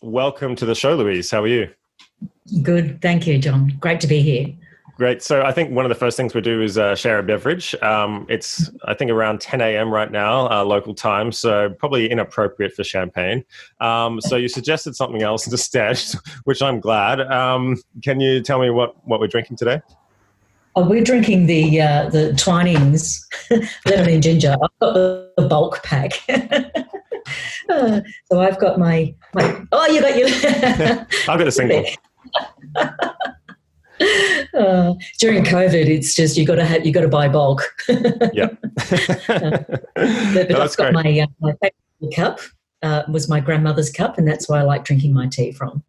Welcome to the show, Louise. How are you? Good. Thank you, John. Great to be here. Great. So I think one of the first things we do is share a beverage. It's, I think, around 10 a.m. right now, local time, so probably inappropriate for champagne. So you suggested something else instead, which I'm glad. Can you tell me what we're drinking today? Oh, we're drinking the Twinings lemon and ginger. I've got the bulk pack. So I've got my oh, you got your I've got a single. During COVID, it's just you got to buy bulk. Yeah. But No, I've got my favorite cup was my grandmother's cup, and that's where I like drinking my tea from.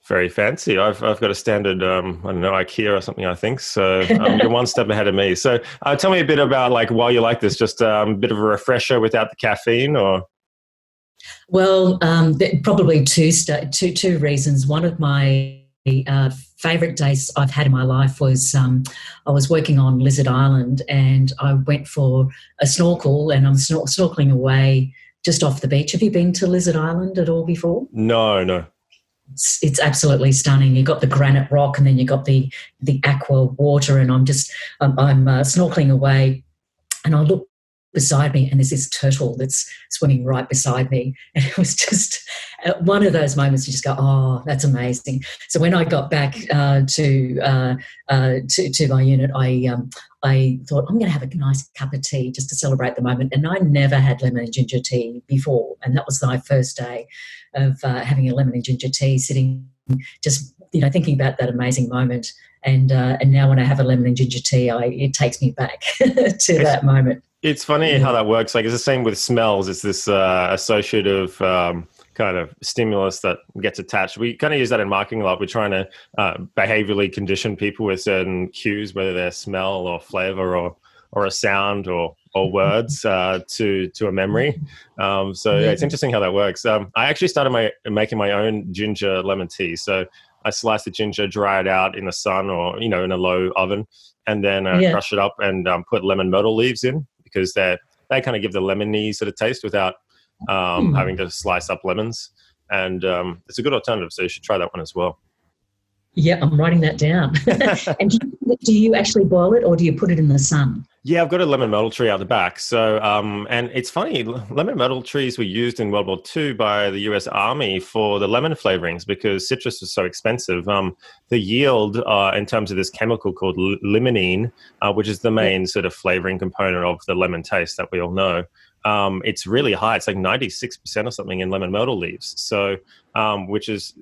Very fancy. I've got a standard, I don't know, IKEA or something, I think. So you're one step ahead of me. So tell me a bit about why you like this. Just a bit of a refresher without the caffeine, or? Well, probably two reasons. One of my favourite days I've had in my life was I was working on Lizard Island, and I went for a snorkel, and I'm snorkeling away just off the beach. Have you been to Lizard Island at all before? No. It's absolutely stunning. You've got the granite rock, and then you've got the aqua water, and I'm snorkeling away, and I look beside me, and there's this turtle that's swimming right beside me, and it was just one of those moments you just go, oh, that's amazing. So when I got back to my unit, I thought I'm going to have a nice cup of tea just to celebrate the moment, and I never had lemon and ginger tea before, and that was my first day of having a lemon and ginger tea, sitting just thinking about that amazing moment, and now when I have a lemon and ginger tea, it takes me back to that moment. It's funny how that works. Like, it's the same with smells. It's this associative kind of stimulus that gets attached. We kind of use that in marketing a lot. We're trying to behaviorally condition people with certain cues, whether they're smell or flavor or a sound or words to a memory. So it's interesting how that works. I actually started making my own ginger lemon tea. So I slice the ginger, dry it out in the sun or in a low oven, and then crush it up and put lemon myrtle leaves in, because they kind of give the lemony sort of taste without having to slice up lemons. And it's a good alternative, so you should try that one as well. Yeah, I'm writing that down. And do you actually boil it, or do you put it in the sun? Yeah, I've got a lemon myrtle tree out the back. So, and it's funny, lemon myrtle trees were used in World War II by the US Army for the lemon flavorings because citrus was so expensive. The yield in terms of this chemical called limonene, which is the main sort of flavoring component of the lemon taste that we all know, it's really high. It's like 96% or something in lemon myrtle leaves. So, which is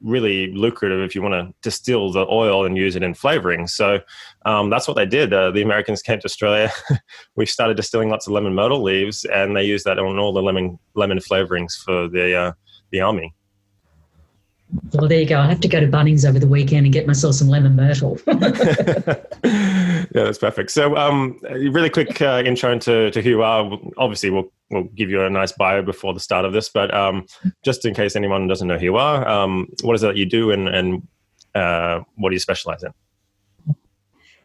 really lucrative if you want to distill the oil and use it in flavoring. So that's what they did. The Americans came to Australia. We started distilling lots of lemon myrtle leaves, and they used that on all the lemon flavorings for the army. Well, there you go. I have to go to Bunnings over the weekend and get myself some lemon myrtle. Yeah, that's perfect. So really quick intro into who you are. Obviously, we'll give you a nice bio before the start of this, but just in case anyone doesn't know who you are, what is it that you do, and what do you specialize in?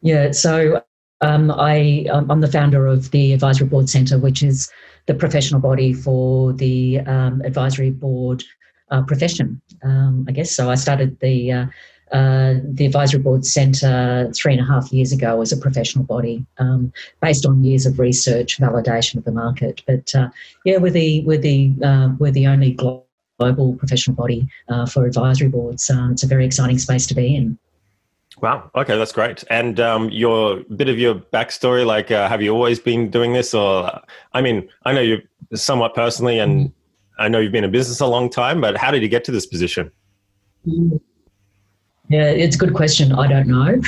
Yeah, so I'm the founder of the Advisory Board Centre, which is the professional body for the advisory board profession, I guess. So I started the Advisory Board Centre 3.5 years ago as a professional body, based on years of research, validation of the market. But we're the only global professional body for advisory boards. It's a very exciting space to be in. Wow. Okay, that's great. And your bit of your backstory, like, have you always been doing this, or I mean, I know you somewhat personally, and I know you've been in business a long time, but how did you get to this position? Yeah, it's a good question. I don't know.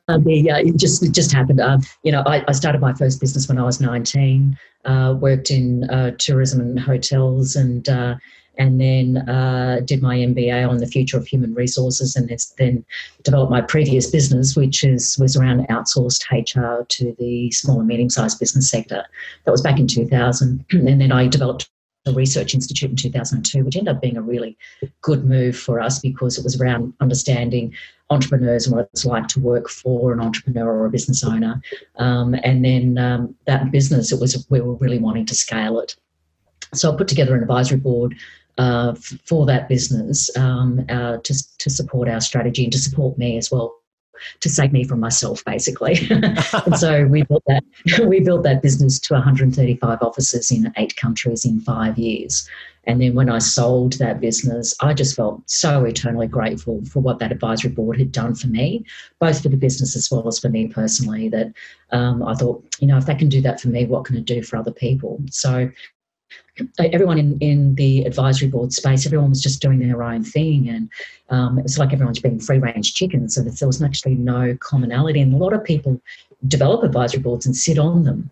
It just happened. I started my first business when I was 19. Worked in tourism and hotels, and then did my MBA on the future of human resources, and then developed my previous business, which was around outsourced HR to the small and medium-sized business sector. That was back in 2000, and then I developed a research institute in 2002, which ended up being a really good move for us because it was around understanding entrepreneurs and what it's like to work for an entrepreneur or a business owner. And then that business, we were really wanting to scale it. So I put together an advisory board for that business to support our strategy and to support me as well, to save me from myself, basically. And so we built that business to 135 offices in 8 countries in 5 years. And then when I sold that business, I just felt so eternally grateful for what that advisory board had done for me, both for the business as well as for me personally, that I thought, if they can do that for me, what can it do for other people? So everyone in the advisory board space, everyone was just doing their own thing, and it was like everyone's being free-range chickens, so there was actually no commonality. And a lot of people develop advisory boards and sit on them.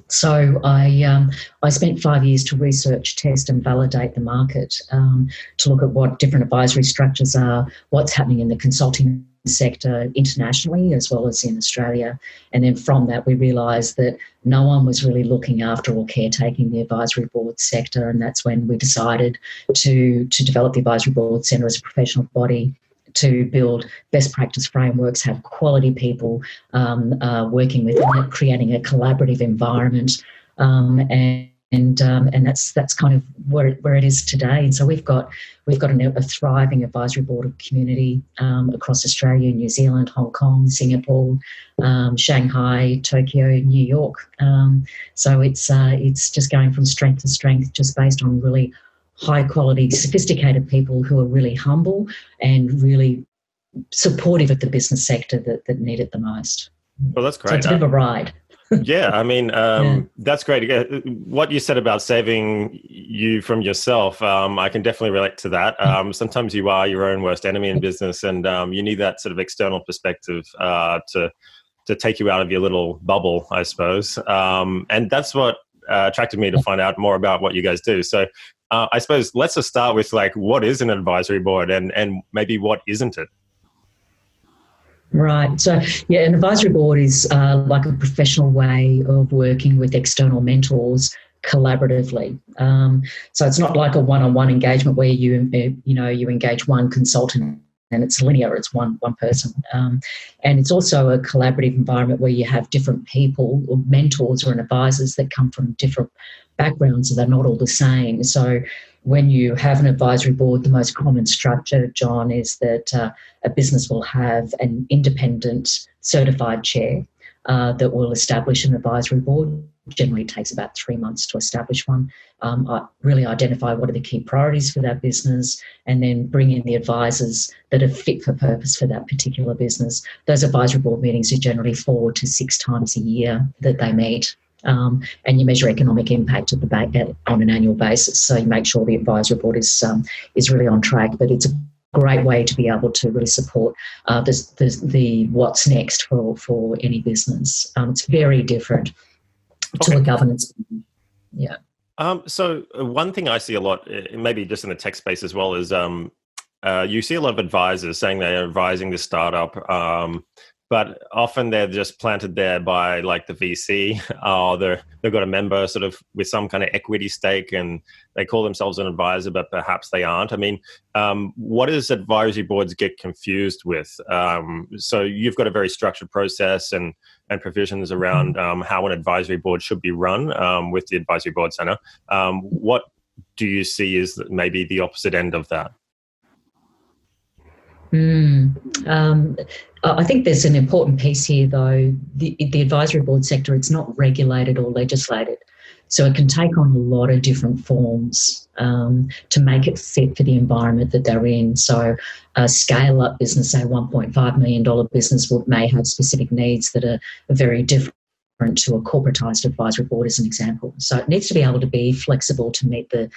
So I spent 5 years to research, test and validate the market, to look at what different advisory structures are, what's happening in the consulting sector internationally as well as in Australia. And then from that, we realised that no one was really looking after or caretaking the advisory board sector, and that's when we decided to develop the Advisory Board Centre as a professional body, to build best practice frameworks, have quality people working within it, creating a collaborative environment, and that's kind of where it is today. And so we've got a thriving advisory board community across Australia, New Zealand, Hong Kong, Singapore, Shanghai, Tokyo, New York. So it's just going from strength to strength, just based on really high quality, sophisticated people who are really humble and really supportive of the business sector that need it the most. Well, that's great. So it's a bit of a ride. Yeah, I mean, that's great. What you said about saving you from yourself, I can definitely relate to that. Sometimes you are your own worst enemy in business, and you need that sort of external perspective to take you out of your little bubble, I suppose. And that's what attracted me to find out more about what you guys do. So I suppose let's just start with, like, what is an advisory board and maybe what isn't it? Right. So, an advisory board is like a professional way of working with external mentors collaboratively. So it's not like a one-on-one engagement where you engage one consultant and it's linear, it's one person. And it's also a collaborative environment where you have different people or mentors or advisors that come from different backgrounds, so they're not all the same. So when you have an advisory board, the most common structure, John, is that a business will have an independent certified chair that will establish an advisory board. Generally takes about 3 months to establish one. Really identify what are the key priorities for that business, and then bring in the advisors that are fit for purpose for that particular business. Those advisory board meetings are generally 4 to 6 times a year that they meet. And you measure economic impact on an annual basis. So you make sure the advisory board is really on track. But it's a great way to be able to really support the what's next for any business. It's very different to a governance. Yeah. So one thing I see a lot, maybe just in the tech space as well, is you see a lot of advisors saying they're advising the startup. But often they're just planted there by, like, the VC, or they've got a member sort of with some kind of equity stake, and they call themselves an advisor, but perhaps they aren't. I mean, what does advisory boards get confused with? So you've got a very structured process and provisions around how an advisory board should be run with the Advisory Board Centre. What do you see is maybe the opposite end of that? I think there's an important piece here, though. The advisory board sector, it's not regulated or legislated. So it can take on a lot of different forms to make it fit for the environment that they're in. So a scale-up business, say $1.5 million business, may have specific needs that are very different to a corporatised advisory board, as an example. So it needs to be able to be flexible to meet the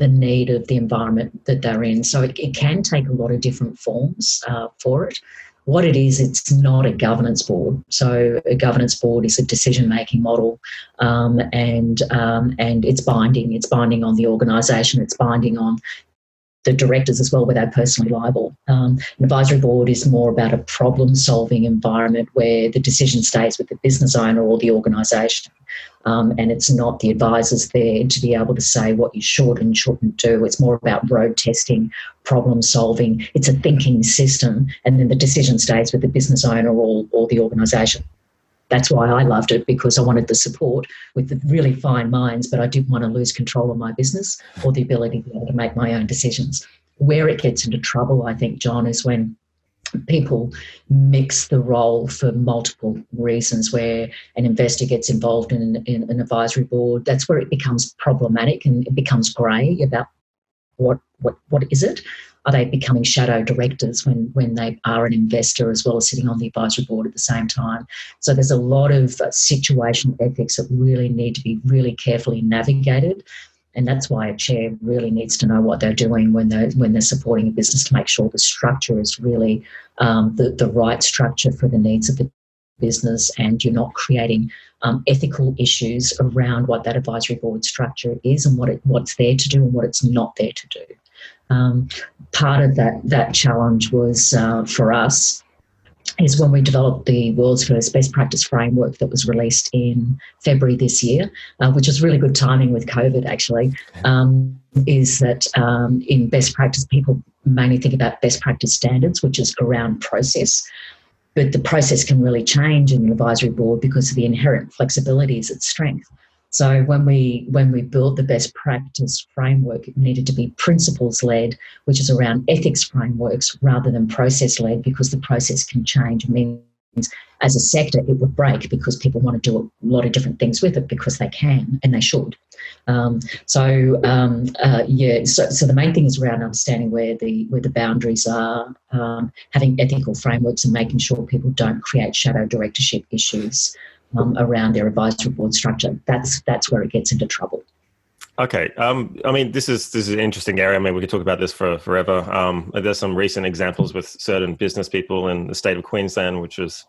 need of the environment that they're in. So it can take a lot of different forms for it. What it is, it's not a governance board. So a governance board is a decision-making model, and it's binding. It's binding on the organisation. It's binding on the directors as well, where they're personally liable. An advisory board is more about a problem-solving environment where the decision stays with the business owner or the organisation, and it's not the advisors there to be able to say what you should and shouldn't do. It's more about road testing, problem-solving. It's a thinking system, and then the decision stays with the business owner or the organisation. that's why I loved it, because I wanted the support with the really fine minds, but I didn't want to lose control of my business or the ability to be able to make my own decisions. Where it gets into trouble, I think, John, is when people mix the role for multiple reasons, where an investor gets involved in an advisory board. That's where it becomes problematic and it becomes grey about what is it? Are they becoming shadow directors when they are an investor as well as sitting on the advisory board at the same time? So there's a lot of situation ethics that really need to be really carefully navigated. And that's why a chair really needs to know what they're doing when they're supporting a business, to make sure the structure is really the right structure for the needs of the business, and you're not creating ethical issues around what that advisory board structure is and what's there to do and what it's not there to do. Part of that challenge was for us is when we developed the world's first best practice framework that was released in February this year, which is really good timing with COVID actually, is that in best practice, people mainly think about best practice standards, which is around process. But the process can really change in an advisory board because of the inherent flexibility is its strength. So when we built the best practice framework, it needed to be principles-led, which is around ethics frameworks rather than process-led, because the process can change. It means as a sector it would break because people want to do a lot of different things with it because they can and they should. So the main thing is around understanding where the boundaries are, having ethical frameworks and making sure people don't create shadow directorship issues around their advisory board structure. That's where it gets into trouble. Okay. I mean, this is an interesting area. I mean, we could talk about this for forever. There's some recent examples with certain business people in the state of Queensland, which is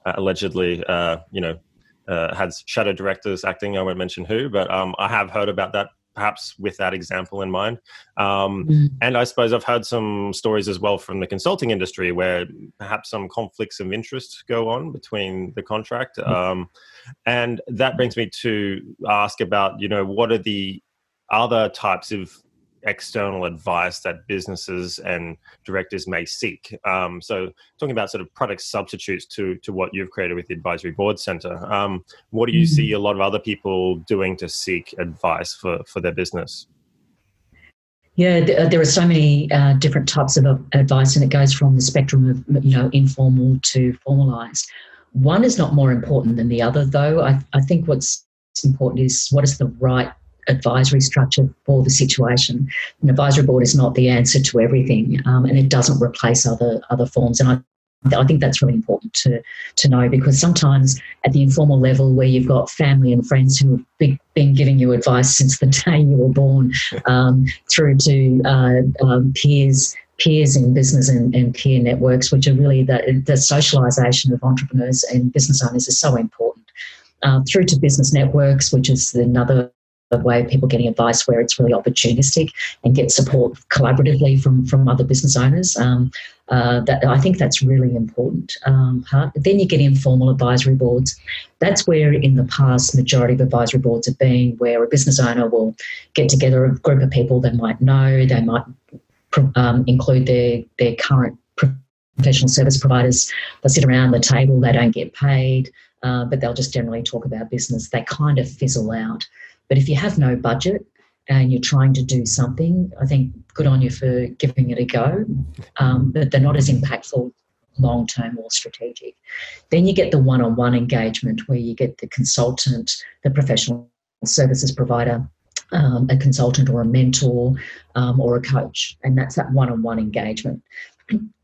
allegedly, had shadow directors acting. I won't mention who, but I have heard about that, perhaps with that example in mind. And I suppose I've heard some stories as well from the consulting industry where perhaps some conflicts of interest go on between the contract. And that brings me to ask about, what are the other types of external advice that businesses and directors may seek? So talking about sort of product substitutes to what you've created with the Advisory Board Centre, what do you see a lot of other people doing to seek advice for their business? Yeah, there are so many different types of advice, and it goes from the spectrum of, informal to formalized. One is not more important than the other, though. I think what's important is what is the right advisory structure for the situation. An advisory board is not the answer to everything, and it doesn't replace other forms. And I think that's really important to know, because sometimes at the informal level, where you've got family and friends who have been giving you advice since the day you were born, through to peers in business and peer networks, which are really the socialisation of entrepreneurs and business owners is so important. Through to business networks, which is another way of people getting advice where it's really opportunistic and get support collaboratively from other business owners. That I think that's really important. Then you get informal advisory boards. That's where in the past majority of advisory boards have been, where a business owner will get together a group of people they might know, they might include their current professional service providers. They'll sit around the table, they don't get paid, but they'll just generally talk about business. They kind of fizzle out. But if you have no budget and you're trying to do something, I think good on you for giving it a go, but they're not as impactful long-term or strategic. Then you get the one-on-one engagement where you get the consultant, the professional services provider, a consultant or a mentor or a coach, and that's that one-on-one engagement.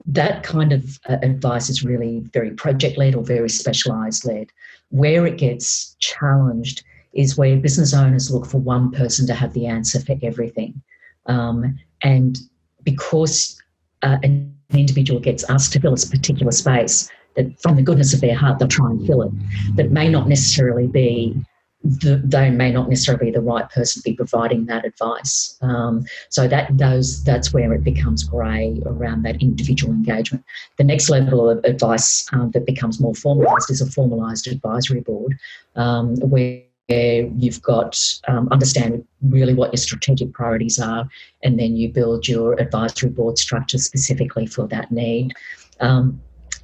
That kind of advice is really very project-led or very specialised-led. Where it gets challenged is where business owners look for one person to have the answer for everything. And because an individual gets asked to fill a particular space, that from the goodness of their heart, they'll try and fill it. That may not necessarily be the right person to be providing that advice. So that's where it becomes grey around that individual engagement. The next level of advice that becomes more formalised is a formalised advisory board, where you've got understand really what your strategic priorities are, and then you build your advisory board structure specifically for that need.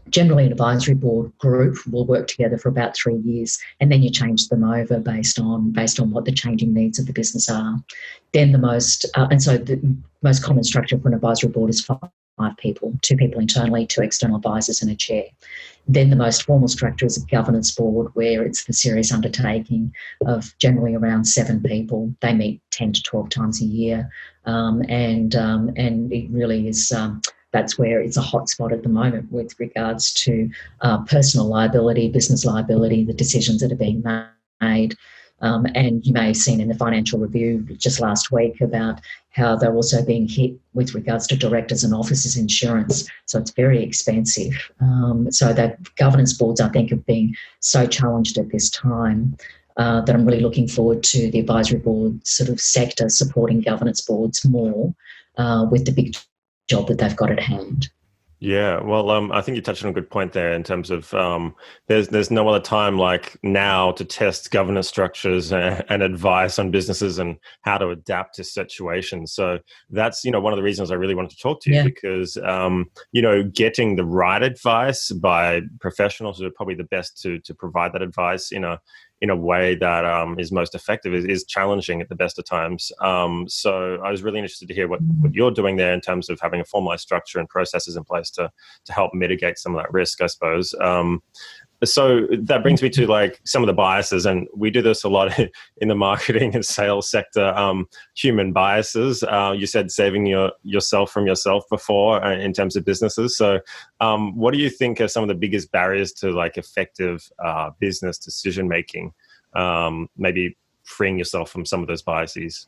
generally an advisory board group will work together for about 3 years, and then you change them over based on what the changing needs of the business are. Then the most common structure for an advisory board is 5 people, 2 people internally, 2 external advisors and a chair. Then the most formal structure is a governance board, where it's the serious undertaking of generally around 7 people. They meet 10 to 12 times a year, and it really is. That's where it's a hot spot at the moment with regards to personal liability, business liability, the decisions that are being made. And you may have seen in the financial review just last week about how they're also being hit with regards to directors and officers insurance. So it's very expensive. So that governance boards, I think, have been so challenged at this time that I'm really looking forward to the advisory board sort of sector supporting governance boards more with the big job that they've got at hand. Yeah, well, I think you touched on a good point there in terms of there's no other time like now to test governance structures and advice on businesses and how to adapt to situations. So that's, one of the reasons I really wanted to talk to you, because, getting the right advice by professionals who are probably the best to provide that advice in a way that is most effective is challenging at the best of times. So I was really interested to hear what you're doing there in terms of having a formalized structure and processes in place to help mitigate some of that risk, I suppose. So that brings me to like some of the biases, and we do this a lot in the marketing and sales sector. Human biases. You said saving yourself from yourself before in terms of businesses. So, what do you think are some of the biggest barriers to like effective business decision making? Maybe freeing yourself from some of those biases.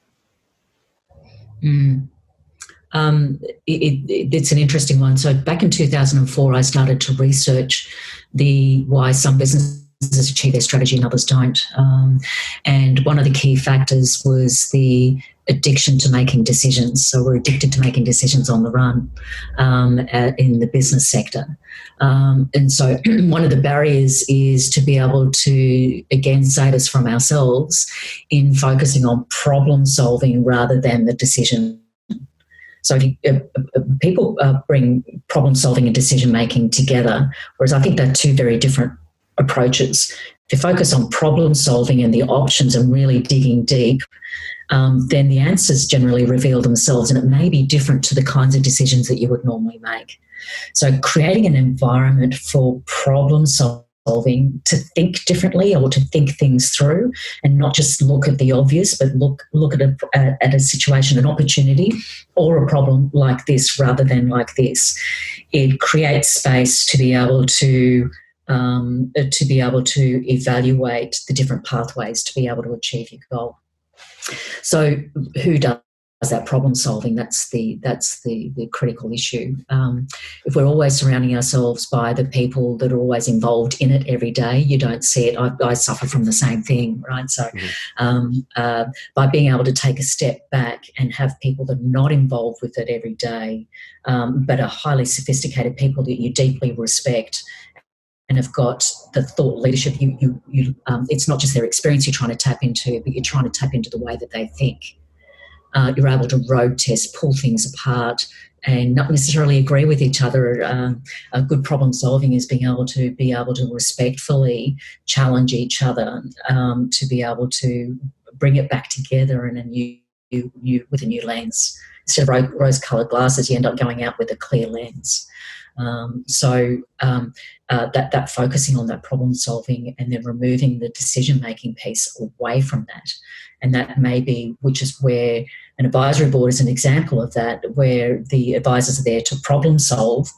It's an interesting one. So back in 2004, I started to research why some businesses achieve their strategy and others don't. And one of the key factors was the addiction to making decisions. So we're addicted to making decisions on the run in the business sector. And so one of the barriers is to be able to, again, save us from ourselves in focusing on problem solving rather than the decision. So people bring problem solving and decision making together, whereas I think they're 2 very different approaches. If you focus on problem solving and the options and really digging deep, then the answers generally reveal themselves, and it may be different to the kinds of decisions that you would normally make. So creating an environment for problem solving, to think differently or to think things through and not just look at the obvious, but look at a situation, an opportunity or a problem like this rather than like this. It creates space to be able to evaluate the different pathways to be able to achieve your goal. So who does that problem solving? That's the critical issue. If we're always surrounding ourselves by the people that are always involved in it every day, you don't see it. I suffer from the same thing, right? So by being able to take a step back and have people that are not involved with it every day, but are highly sophisticated people that you deeply respect and have got the thought leadership, it's not just their experience you're trying to tap into, but you're trying to tap into the way that they think. You're able to road test, pull things apart, and not necessarily agree with each other. A good problem solving is being able to respectfully challenge each other, to be able to bring it back together in a new with a new lens. Instead of rose-coloured glasses, you end up going out with a clear lens. That focusing on that problem solving and then removing the decision making piece away from that, and that may be, which is where an advisory board is an example of that, where the advisors are there to problem solve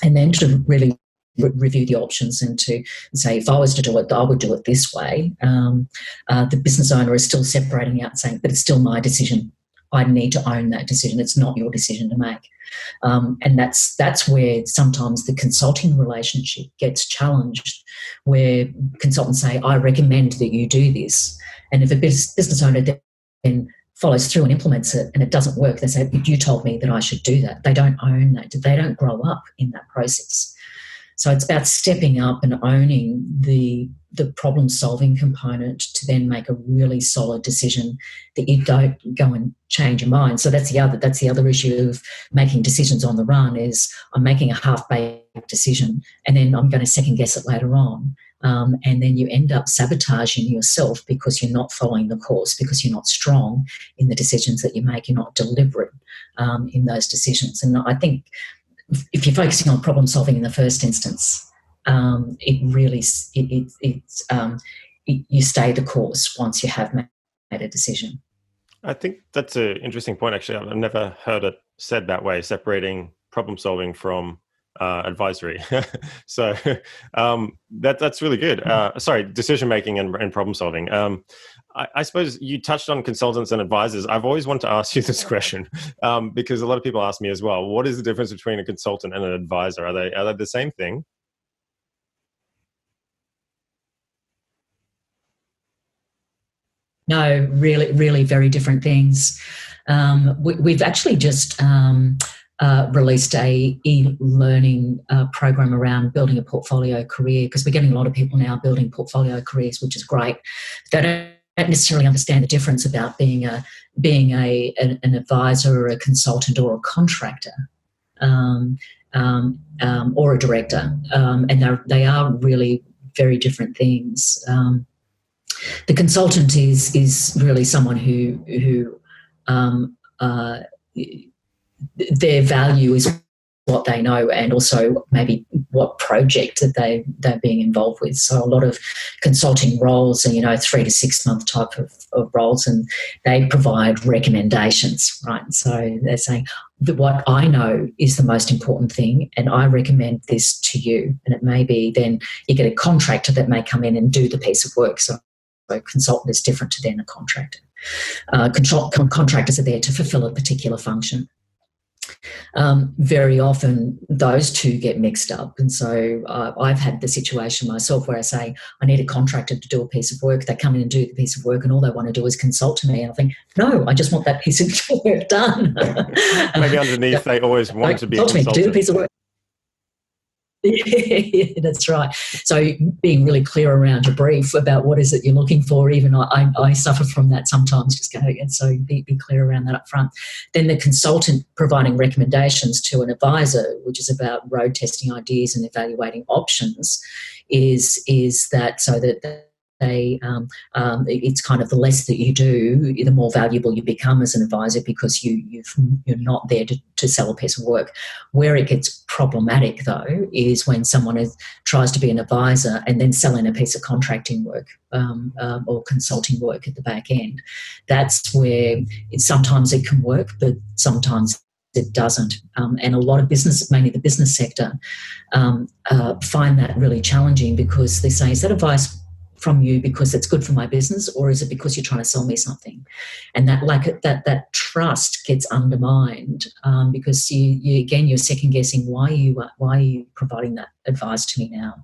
and then to really review the options and to say, if I was to do it, I would do it this way. The business owner is still separating out and saying, but it's still my decision. I need to own that decision. It's not your decision to make. And that's where sometimes the consulting relationship gets challenged, where consultants say, I recommend that you do this. And if a business owner then follows through and implements it and it doesn't work, they say, you told me that I should do that. They don't own that. They don't grow up in that process. So it's about stepping up and owning the problem-solving component to then make a really solid decision that you don't go and change your mind. So that's the other issue of making decisions on the run is I'm making a half-baked decision, and then I'm going to second guess it later on. And then you end up sabotaging yourself because you're not following the course, because you're not strong in the decisions that you make, you're not deliberate in those decisions. And I think if you're focusing on problem solving in the first instance, you stay the course once you have made a decision. I think that's an interesting point, actually. I've never heard it said that way, separating problem solving from advisory. So that's really good. Sorry, decision making and problem solving. I suppose you touched on consultants and advisors. I've always wanted to ask you this question because a lot of people ask me as well. What is the difference between a consultant and an advisor? Are they the same thing? No, really, really very different things. We've actually just released a e-learning program around building a portfolio career, because we're getting a lot of people now building portfolio careers, which is great. They don't necessarily understand the difference about being an advisor or a consultant or a contractor or a director, and they are really very different things. The consultant is really someone who their value is what they know, and also maybe what project that they're being involved with. So a lot of consulting roles are 3 to 6 month type of roles, and they provide recommendations, right? So they're saying that what I know is the most important thing, and I recommend this to you. And it may be then you get a contractor that may come in and do the piece of work. So a consultant is different to then a contractor. Contractors are there to fulfill a particular function. Very often those two get mixed up, and so I've had the situation myself where I say I need a contractor to do a piece of work. They come in and do the piece of work, and all they want to do is consult to me, and I think, no, I just want that piece of work done. Maybe underneath they always want to be a consultant. To do the piece of work. Yeah, that's right. So being really clear around your brief about what is it you're looking for, even I suffer from that sometimes, just go, and so be clear around that up front. Then the consultant providing recommendations to an advisor, which is about road testing ideas and evaluating options, is that so that it's kind of the less that you do, the more valuable you become as an advisor, because you're not there to sell a piece of work. Where it gets problematic, though, is when someone tries to be an advisor and then sell in a piece of contracting work or consulting work at the back end. That's where sometimes it can work, but sometimes it doesn't. And a lot of business, mainly the business sector, find that really challenging, because they say, is that advice from you because it's good for my business, or is it because you're trying to sell me something? And that trust gets undermined because you're second guessing why are you providing that advice to me now.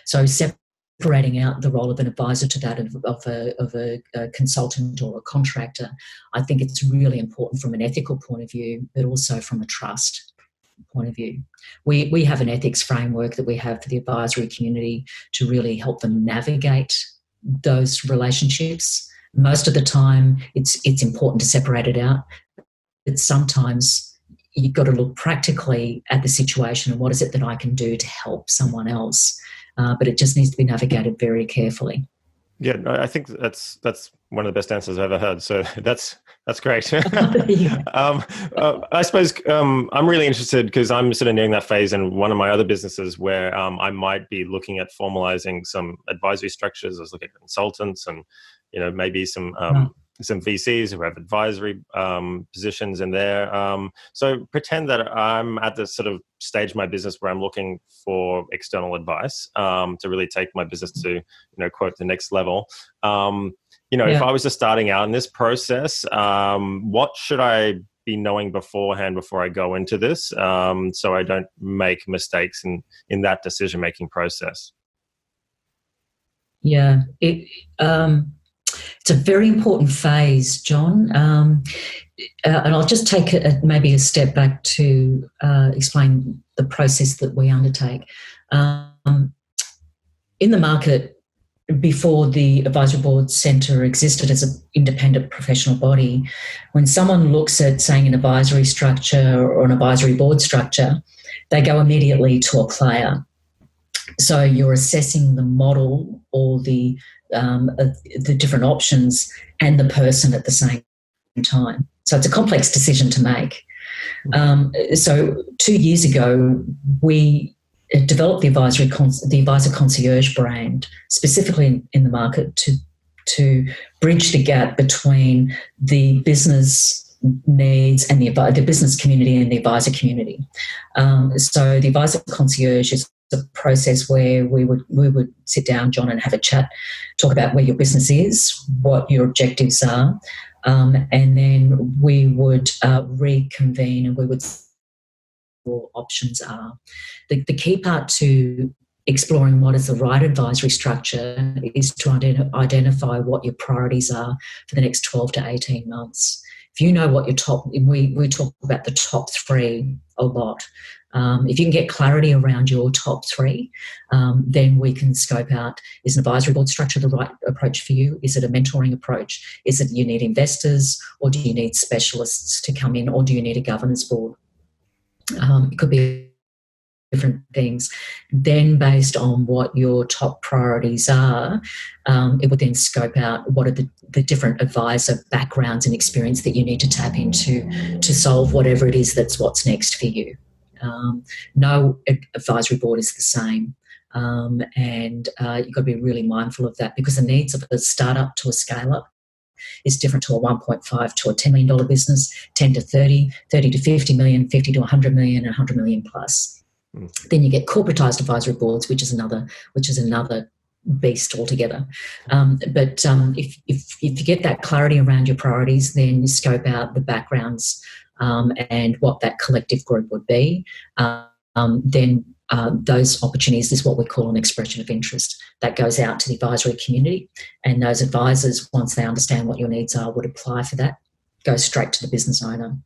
So separating out the role of an advisor to that of a consultant or a contractor, I think it's really important from an ethical point of view, but also from a trust point of view. We have an ethics framework that we have for the advisory community to really help them navigate those relationships. Most of the time it's important to separate it out, but sometimes you've got to look practically at the situation and what is it that I can do to help someone else, but it just needs to be navigated very carefully. Yeah, I think that's one of the best answers I've ever heard. So that's great. I suppose I'm really interested because I'm sort of nearing that phase in one of my other businesses where I might be looking at formalizing some advisory structures. I was looking at consultants and maybe some VCs who have advisory positions in there. So pretend that I'm at this sort of stage of my business where I'm looking for external advice to really take my business to, quote, the next level. If I was just starting out in this process, what should I be knowing beforehand before I go into this so I don't make mistakes in that decision-making process? Yeah, it's a very important phase, John. And I'll just take maybe a step back to explain the process that we undertake. In the market, before the Advisory Board Centre existed as an independent professional body, when someone looks at, saying, an advisory structure or an advisory board structure, they go immediately to a player. So you're assessing the model or the different options and the person at the same time. So it's a complex decision to make. So 2 years ago, we developed the advisor concierge brand specifically in the market to bridge the gap between the business needs and the business community and the advisor community. So the advisor concierge is a process where we would sit down, John, and have a chat, talk about where your business is, what your objectives are, and then we would reconvene and we would see what options are. The key part to exploring what is the right advisory structure is to identify what your priorities are for the next 12 to 18 months. If you know what your we talk about the top three a lot. If you can get clarity around your top three, then we can scope out, is an advisory board structure the right approach for you? Is it a mentoring approach? Is it you need investors, or do you need specialists to come in, or do you need a governance board? It could be different things. Then based on what your top priorities are, it would then scope out what are the different advisor backgrounds and experience that you need to tap into to solve whatever it is that's what's next for you. No advisory board is the same. And you've got to be really mindful of that, because the needs of a startup to a scale-up is different to a 1.5 to a $10 million business, 10 to 30, 30 to 50 million, 50 to 100 million, and 100 million plus. Then you get corporatized advisory boards, which is another beast altogether. But if you get that clarity around your priorities, then you scope out the backgrounds and what that collective group would be. Then those opportunities is what we call an expression of interest. That goes out to the advisory community, and those advisors, once they understand what your needs are, would apply for that, go straight to the business owner.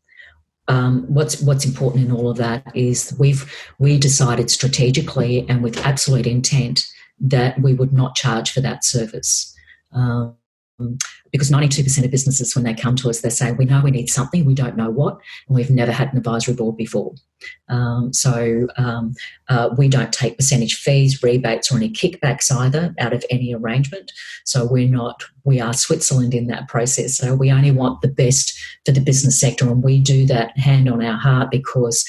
What's important in all of that is we decided strategically and with absolute intent that we would not charge for that service. Because 92% of businesses, when they come to us, they say, we know we need something, we don't know what, and we've never had an advisory board before. So we don't take percentage fees, rebates, or any kickbacks either out of any arrangement. So we are Switzerland in that process. So we only want the best for the business sector, and we do that hand on our heart because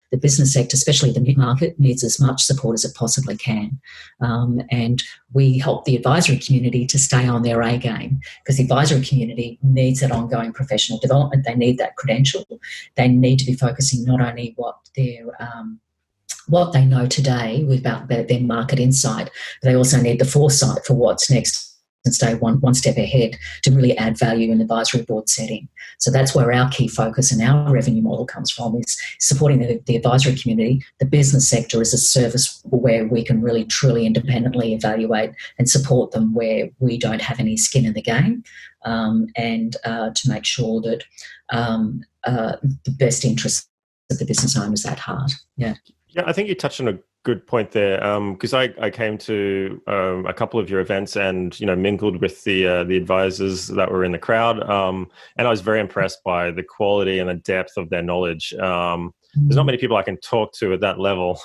the business sector, especially the mid-market, needs as much support as it possibly can. And we help the advisory community to stay on their A game, because the advisory community needs that ongoing professional development. They need that credential. They need to be focusing not only what they know today about their market insight, but they also need the foresight for what's next and stay one step ahead to really add value in the advisory board setting. So that's where our key focus and our revenue model comes from, is supporting the advisory community. The business sector is a service where we can really truly independently evaluate and support them where we don't have any skin in the game, and to make sure that the best interests of the business owners at heart. Yeah, I think you touched on a good point there, because I came to a couple of your events and mingled with the advisors that were in the crowd, and I was very impressed by the quality and the depth of their knowledge. There's not many people I can talk to at that level,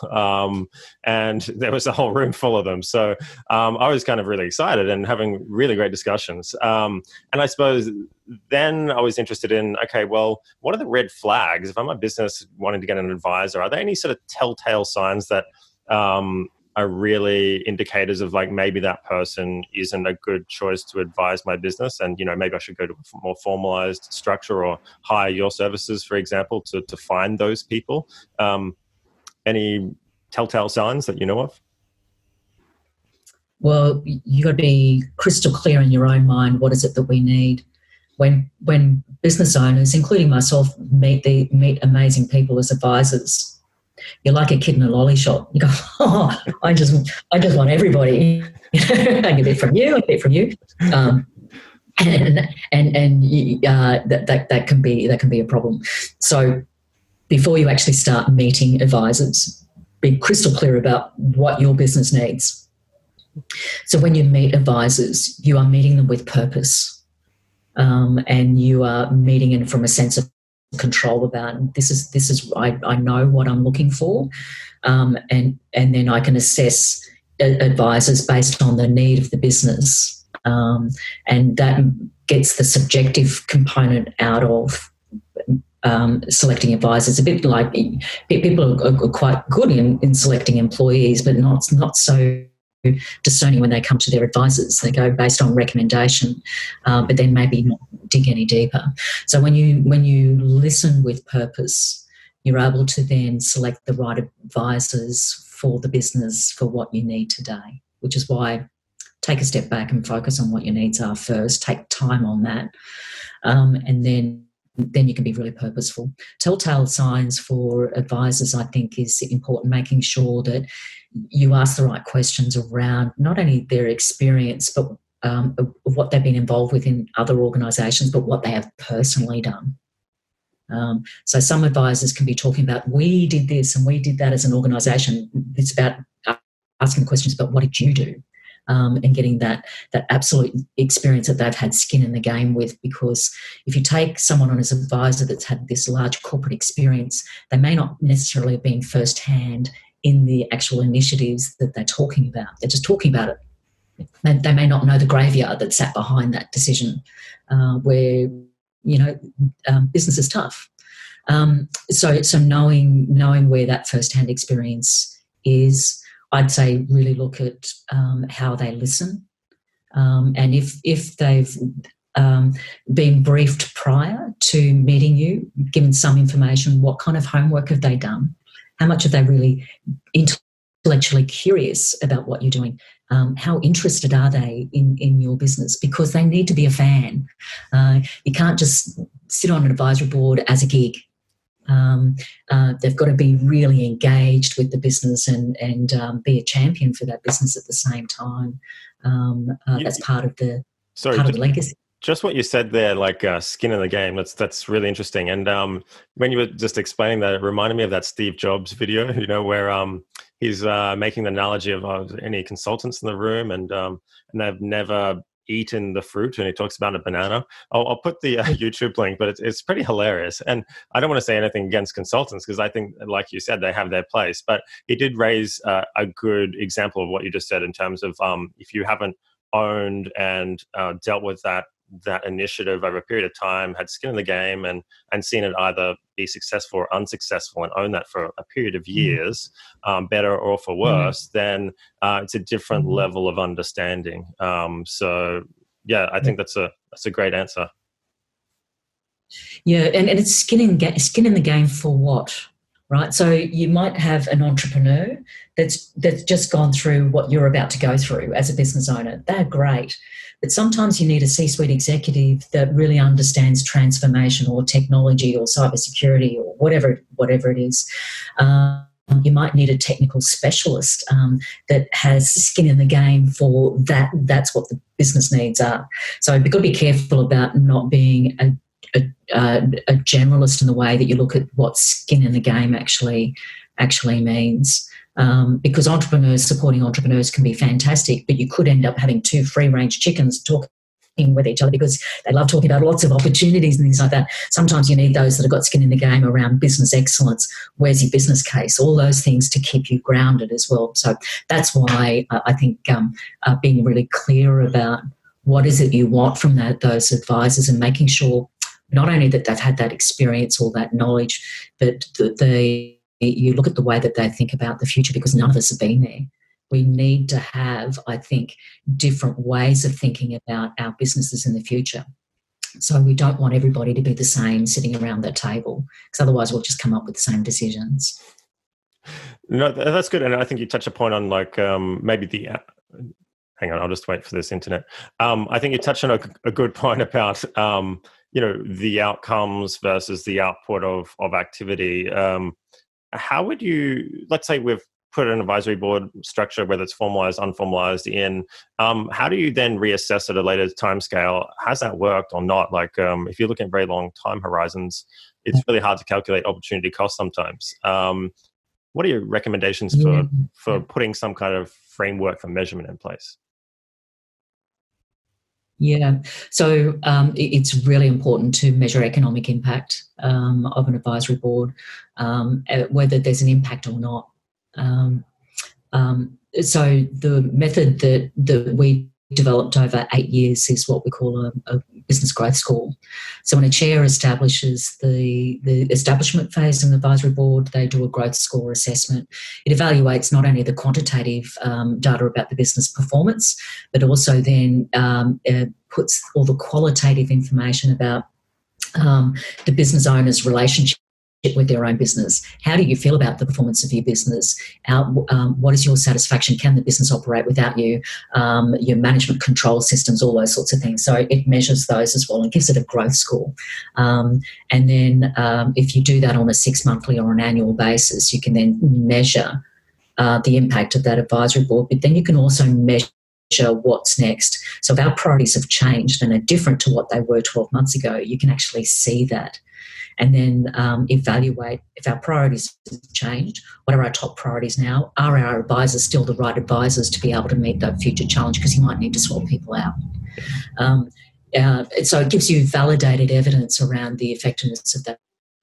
and there was a whole room full of them. So I was kind of really excited and having really great discussions. And I suppose then I was interested in, okay, well, what are the red flags? If I'm a business wanting to get an advisor, are there any sort of telltale signs that are really indicators of, like, maybe that person isn't a good choice to advise my business, and maybe I should go to a more formalized structure or hire your services, for example, to find those people? Any telltale signs that you know of? Well, you got to be crystal clear in your own mind. What is it that we need? When business owners, including myself, meet amazing people as advisors, you're like a kid in a lolly shop. You go, oh, I just want everybody. I get it from you, I get it from you, and that can be a problem. So before you actually start meeting advisors, be crystal clear about what your business needs. So when you meet advisors, you are meeting them with purpose, and you are meeting them from a sense of control about it. This is I know what I'm looking for, and then I can assess advisors based on the need of the business, and that gets the subjective component out of selecting advisors. A bit like people are quite good in selecting employees, but not so discerning when they come to their advisors. They go based on recommendation, but then maybe not dig any deeper. So when you listen with purpose, you're able to then select the right advisors for the business for what you need today, which is why take a step back and focus on what your needs are first. Take time on that, and then you can be really purposeful. Telltale signs for advisors, I think, is important, making sure that you ask the right questions around not only their experience, but what they've been involved with in other organisations, but what they have personally done. So some advisors can be talking about, we did this and we did that as an organisation. It's about asking questions about what did you do? And getting that absolute experience that they've had skin in the game with, because if you take someone on as an advisor that's had this large corporate experience, they may not necessarily have been firsthand in the actual initiatives that they're talking about. They're just talking about it. They may not know the graveyard that sat behind that decision, where business is tough. So knowing where that firsthand experience is, I'd say really look at how they listen, and if they've been briefed prior to meeting you, given some information, what kind of homework have they done? How much are they really intellectually curious about what you're doing? How interested are they in your business? Because they need to be a fan. You can't just sit on an advisory board as a gig. They've got to be really engaged with the business and be a champion for that business at the same time. That's part of the legacy. Just what you said there, like skin in the game, that's really interesting. And when you were just explaining that, it reminded me of that Steve Jobs video, where he's making the analogy of any consultants in the room, and they've never eaten the fruit, and he talks about a banana. I'll put the YouTube link, but it's pretty hilarious. And I don't want to say anything against consultants, because I think, like you said, they have their place. But he did raise a good example of what you just said in terms of if you haven't owned and dealt with that initiative over a period of time, had skin in the game, and seen it either be successful or unsuccessful, and own that for a period of years, better or for worse, then it's a different level of understanding. So yeah, I think that's a great answer. Yeah, and it's skin in the game for what? Right, so you might have an entrepreneur that's just gone through what you're about to go through as a business owner. They're great, but sometimes you need a C-suite executive that really understands transformation or technology or cybersecurity or whatever it is. You might need a technical specialist that has skin in the game for that. That's what the business needs are. So you've got to be careful about not being a generalist in the way that you look at what skin in the game actually means, because supporting entrepreneurs can be fantastic, but you could end up having two free-range chickens talking with each other because they love talking about lots of opportunities and things like that. Sometimes you need those that have got skin in the game around business excellence. Where's your business case? All those things to keep you grounded as well. So that's why I think being really clear about what is it you want from those advisors, and making sure not only that they've had that experience or that knowledge, but that you look at the way that they think about the future, because none of us have been there. We need to have, I think, different ways of thinking about our businesses in the future. So we don't want everybody to be the same sitting around that table, because otherwise we'll just come up with the same decisions. No, that's good. And I think you touch a point on maybe the... hang on, I'll just wait for this internet. I think you touched on a good point about... the outcomes versus the output of activity. How would you, let's say we've put an advisory board structure, whether it's formalized, unformalized in, how do you then reassess at a later timescale? Has that worked or not? Like if you're looking at very long time horizons, it's really hard to calculate opportunity cost sometimes. What are your recommendations for putting some kind of framework for measurement in place? Yeah. So it's really important to measure economic impact of an advisory board, whether there's an impact or not. So the method that we developed over 8 years is what we call a business growth score. So when a chair establishes the establishment phase in the advisory board, they do a growth score assessment. It evaluates not only the quantitative data about the business performance, but also then puts all the qualitative information about the business owner's relationship with their own business. How do you feel about the performance of your business? What is your satisfaction? Can the business operate without you? Your management control systems, all those sorts of things. So it measures those as well and gives it a growth score. And then if you do that on a 6 monthly or an annual basis, you can then measure the impact of that advisory board. But then you can also measure what's next. So if our priorities have changed and are different to what they were 12 months ago, you can actually see that. And then evaluate if our priorities have changed. What are our top priorities now? Are our advisors still the right advisors to be able to meet that future challenge? Because you might need to swap people out. So it gives you validated evidence around the effectiveness of that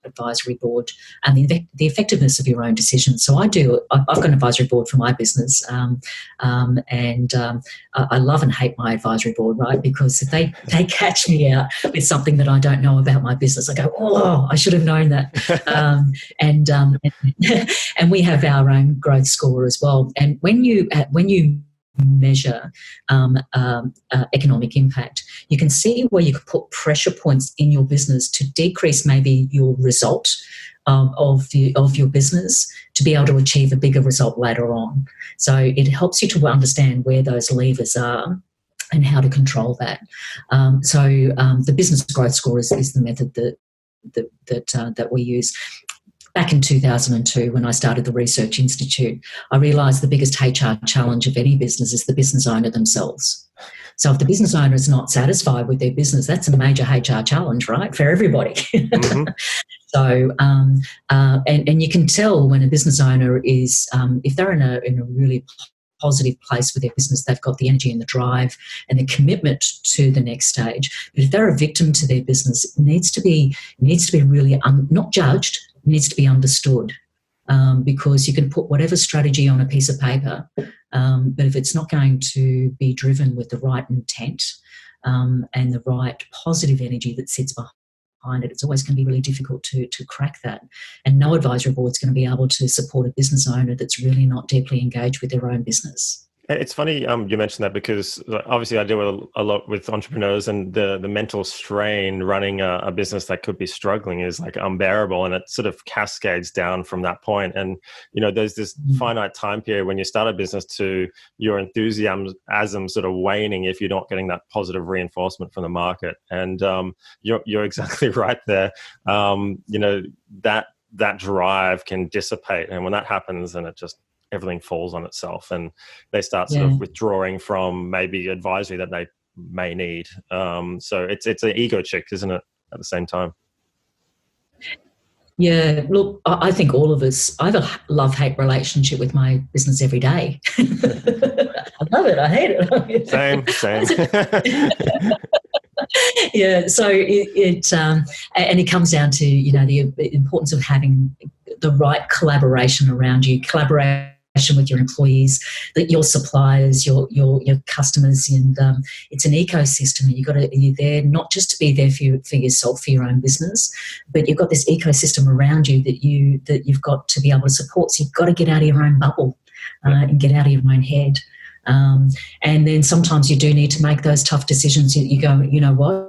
advisory board and the effectiveness of your own decisions. So I've got an advisory board for my business, and I love and hate my advisory board, right? Because if they catch me out with something that I don't know about my business, I go, oh, I should have known that. And we have our own growth score as well. And when you measure economic impact, you can see where you can put pressure points in your business to decrease maybe your result of your business to be able to achieve a bigger result later on. So it helps you to understand where those levers are and how to control that. So the business growth score is the method that we use. Back in 2002, when I started the Research Institute, I realised the biggest HR challenge of any business is the business owner themselves. So if the business owner is not satisfied with their business, that's a major HR challenge, right, for everybody. Mm-hmm. So, and you can tell when a business owner is, if they're in a really positive place with their business, they've got the energy and the drive and the commitment to the next stage. But if they're a victim to their business, it needs to be really not judged. Needs to be understood, because you can put whatever strategy on a piece of paper, but if it's not going to be driven with the right intent and the right positive energy that sits behind it, it's always going to be really difficult to crack that. And no advisory board is going to be able to support a business owner that's really not deeply engaged with their own business. It's funny you mentioned that, because obviously I deal a lot with entrepreneurs, and the mental strain running a business that could be struggling is like unbearable, and it sort of cascades down from that point. And, there's this finite time period when you start a business to your enthusiasm sort of waning if you're not getting that positive reinforcement from the market. And you're exactly right there. That drive can dissipate. And when that happens, then everything falls on itself, and they start sort of withdrawing from maybe advisory that they may need. So it's an ego check, isn't it, at the same time? Yeah, look, I think all of us, I have a love-hate relationship with my business every day. I love it, I hate it. Same. Yeah, so it comes down to, the importance of having the right collaboration around you, collaboration with your employees, your suppliers, your customers, and it's an ecosystem. And you're there not just to be there for yourself, for your own business, but you've got this ecosystem around you that you've got to be able to support. So you've got to get out of your own bubble and get out of your own head. And then sometimes you do need to make those tough decisions. You go, you know what?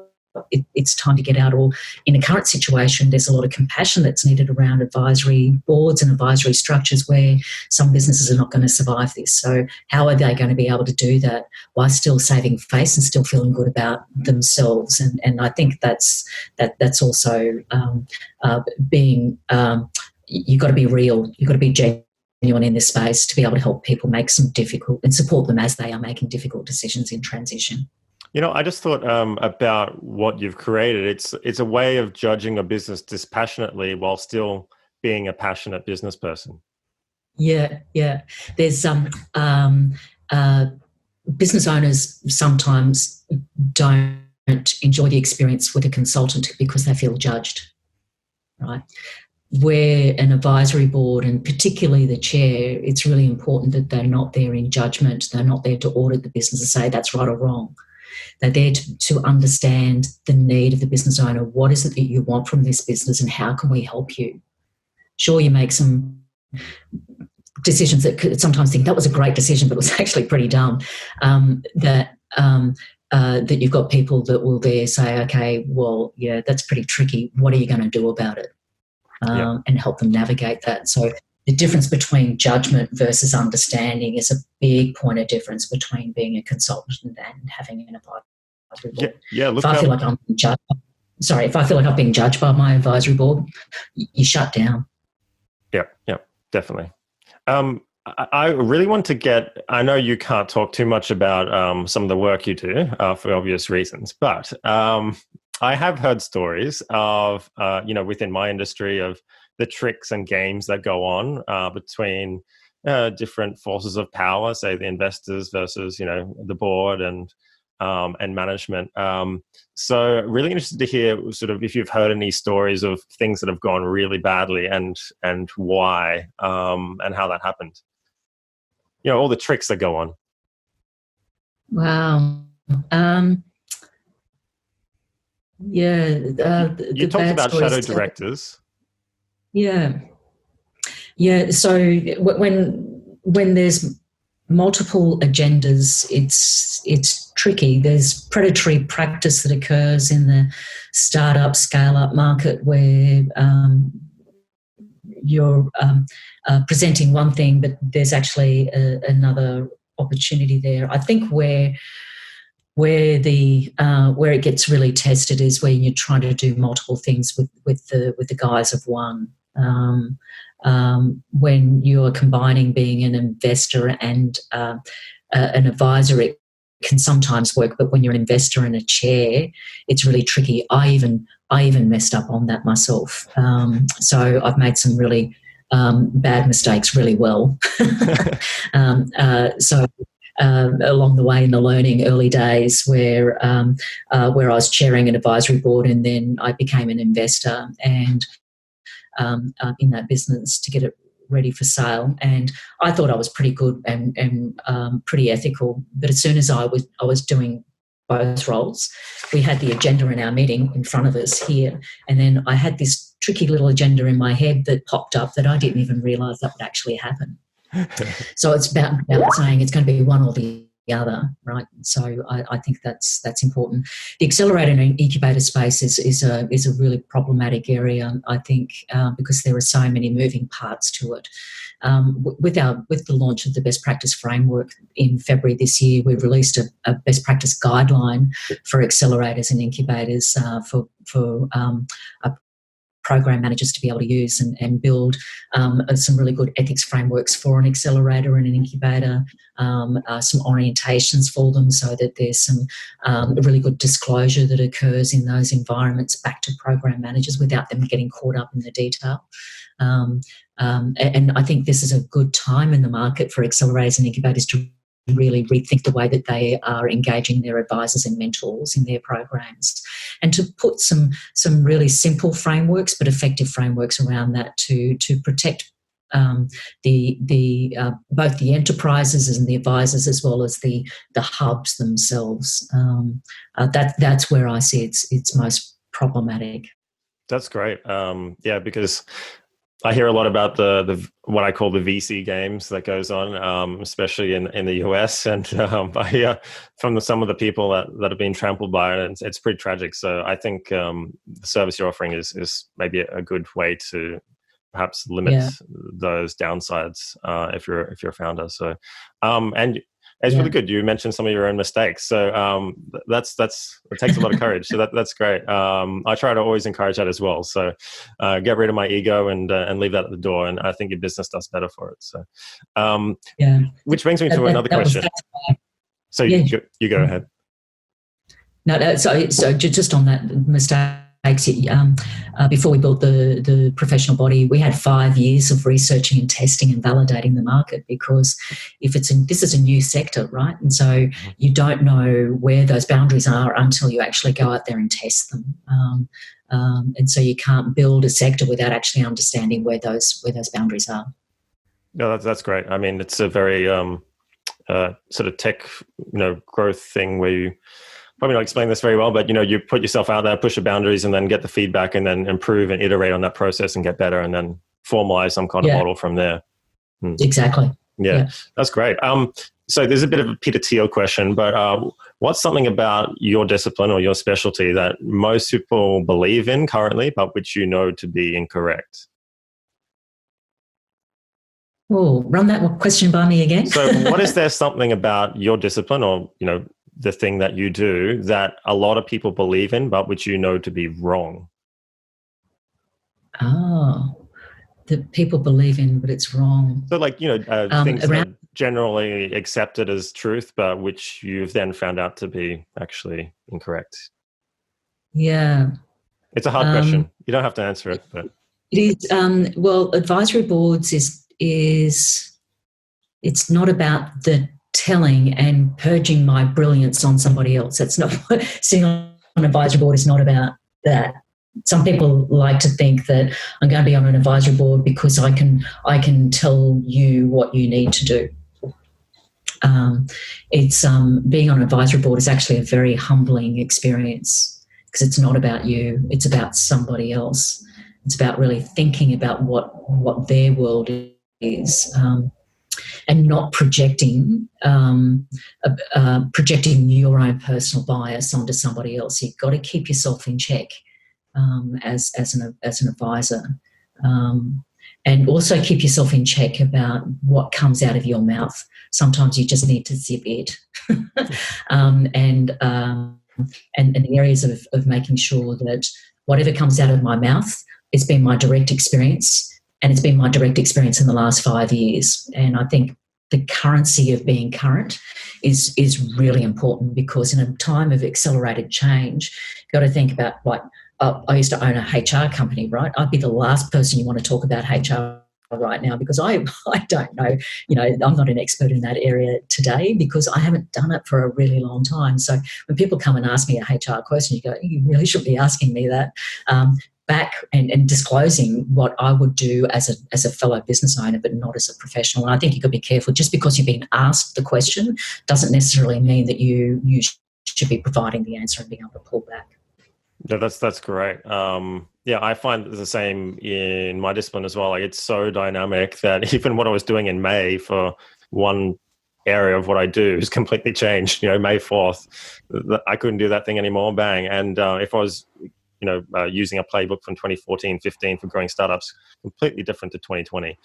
It's time to get out. Or in a current situation, there's a lot of compassion that's needed around advisory boards and advisory structures where some businesses are not going to survive this. So how are they going to be able to do that while still saving face and still feeling good about themselves? And I think that's also being, you've got to be real, you've got to be genuine in this space to be able to help people make some difficult and support them as they are making difficult decisions in transition. I just thought about what you've created. It's a way of judging a business dispassionately while still being a passionate business person. Yeah. There's business owners sometimes don't enjoy the experience with a consultant because they feel judged, right? Where an advisory board, and particularly the chair, it's really important that they're not there in judgment. They're not there to audit the business and say that's right or wrong. They're there to understand the need of the business owner. What is it that you want from this business and how can we help you? Sure, you make some decisions that could sometimes think that was a great decision, but it was actually pretty dumb. That you've got people that will there say, okay, well, yeah, that's pretty tricky. What are you going to do about it? And help them navigate that. So the difference between judgment versus understanding is a big point of difference between being a consultant and having an advisory board. Look, if I feel like I'm being judged, if I feel like I'm being judged by my advisory board, you shut down. Yeah, definitely. I really want to get, I know you can't talk too much about some of the work you do for obvious reasons, but I have heard stories of, within my industry of the tricks and games that go on between different forces of power, say the investors versus, the board and management. So really interested to hear sort of if you've heard any stories of things that have gone really badly and why and how that happened. All the tricks that go on. Wow. You talked about shadow directors. Yeah. So when there's multiple agendas, it's tricky. There's predatory practice that occurs in the startup, scale-up market where you're presenting one thing, but there's actually another opportunity there. I think where it gets really tested is when you're trying to do multiple things with the guise of one. When you're combining being an investor and an advisor, it can sometimes work, but when you're an investor and a chair, it's really tricky. I even messed up on that myself. So I've made some really bad mistakes really well. Along the way in the learning early days where I was chairing an advisory board and then I became an investor and in that business to get it ready for sale. And I thought I was pretty good and pretty ethical. But as soon as I was doing both roles, we had the agenda in our meeting in front of us here. And then I had this tricky little agenda in my head that popped up that I didn't even realise that would actually happen. So it's about saying it's going to be one or the other, right? So I think that's important. The accelerator and incubator space is a really problematic area, I think, because there are so many moving parts to it. With the launch of the best practice framework in February this year, we released a best practice guideline for accelerators and incubators for program managers to be able to use and build some really good ethics frameworks for an accelerator and an incubator, some orientations for them so that there's some really good disclosure that occurs in those environments back to program managers without them getting caught up in the detail. And I think this is a good time in the market for accelerators and incubators to really rethink the way that they are engaging their advisors and mentors in their programs, and to put some really simple frameworks but effective frameworks around that to protect both the enterprises and the advisors as well as the hubs themselves. That's where I see it's most problematic. That's great. Because I hear a lot about the what I call the VC games that goes on, especially in the US, and I hear from some of the people that have been trampled by it, and it's pretty tragic. So I think the service you're offering is maybe a good way to perhaps limit those downsides if you're a founder. So and it's really good. You mentioned some of your own mistakes, so it takes a lot of courage. So that's great. I try to always encourage that as well. So get rid of my ego and leave that at the door, and I think your business does better for it. So which brings me to another question. So you go ahead. No, so just on that mistake takes it. Before we built the professional body, we had 5 years of researching and testing and validating the market, because this is a new sector, right? And so you don't know where those boundaries are until you actually go out there and test them. And so you can't build a sector without actually understanding where those boundaries are. No, that's great. I mean, it's a very sort of tech, growth thing where you probably not explain this very well, but you put yourself out there, push the boundaries, and then get the feedback, and then improve and iterate on that process and get better, and then formalize some kind of model from there. Exactly. Yeah, that's great. So there's a bit of a Peter Thiel question, but what's something about your discipline or your specialty that most people believe in currently, but which you know to be incorrect? Oh, run that question by me again. So what is there something about your discipline, or the thing that you do, that a lot of people believe in, but which you know to be wrong? Oh, that people believe in, but it's wrong. So things that are generally accepted as truth, but which you've then found out to be actually incorrect. Yeah. It's a hard question. You don't have to answer it, but it is. Well, advisory boards is it's not about the telling and purging my brilliance on somebody else. That's not sitting on an advisory board is not about that. Some people like to think that I'm going to be on an advisory board because I can tell you what you need to do. Being on an advisory board is actually a very humbling experience, because it's not about you, it's about somebody else. It's about really thinking about what their world is, and not projecting your own personal bias onto somebody else. You've got to keep yourself in check as an advisor, and also keep yourself in check about what comes out of your mouth. Sometimes you just need to zip it, and the areas of making sure that whatever comes out of my mouth, it's been my direct experience. And it's been my direct experience in the last 5 years. And I think the currency of being current is really important, because in a time of accelerated change, you've got to think about, I used to own a HR company, right? I'd be the last person you want to talk about HR right now, because I don't know, I'm not an expert in that area today, because I haven't done it for a really long time. So when people come and ask me a HR question, you go, you really shouldn't be asking me that. Back and disclosing what I would do as a fellow business owner, but not as a professional. And I think you've got to be careful. Just because you've been asked the question doesn't necessarily mean that you should be providing the answer and being able to pull back. No, that's great. I find the same in my discipline as well. Like, it's so dynamic that even what I was doing in May for one area of what I do is completely changed. May 4th, I couldn't do that thing anymore. Bang. And if I was using a playbook from 2014-15 for growing startups, completely different to 2020.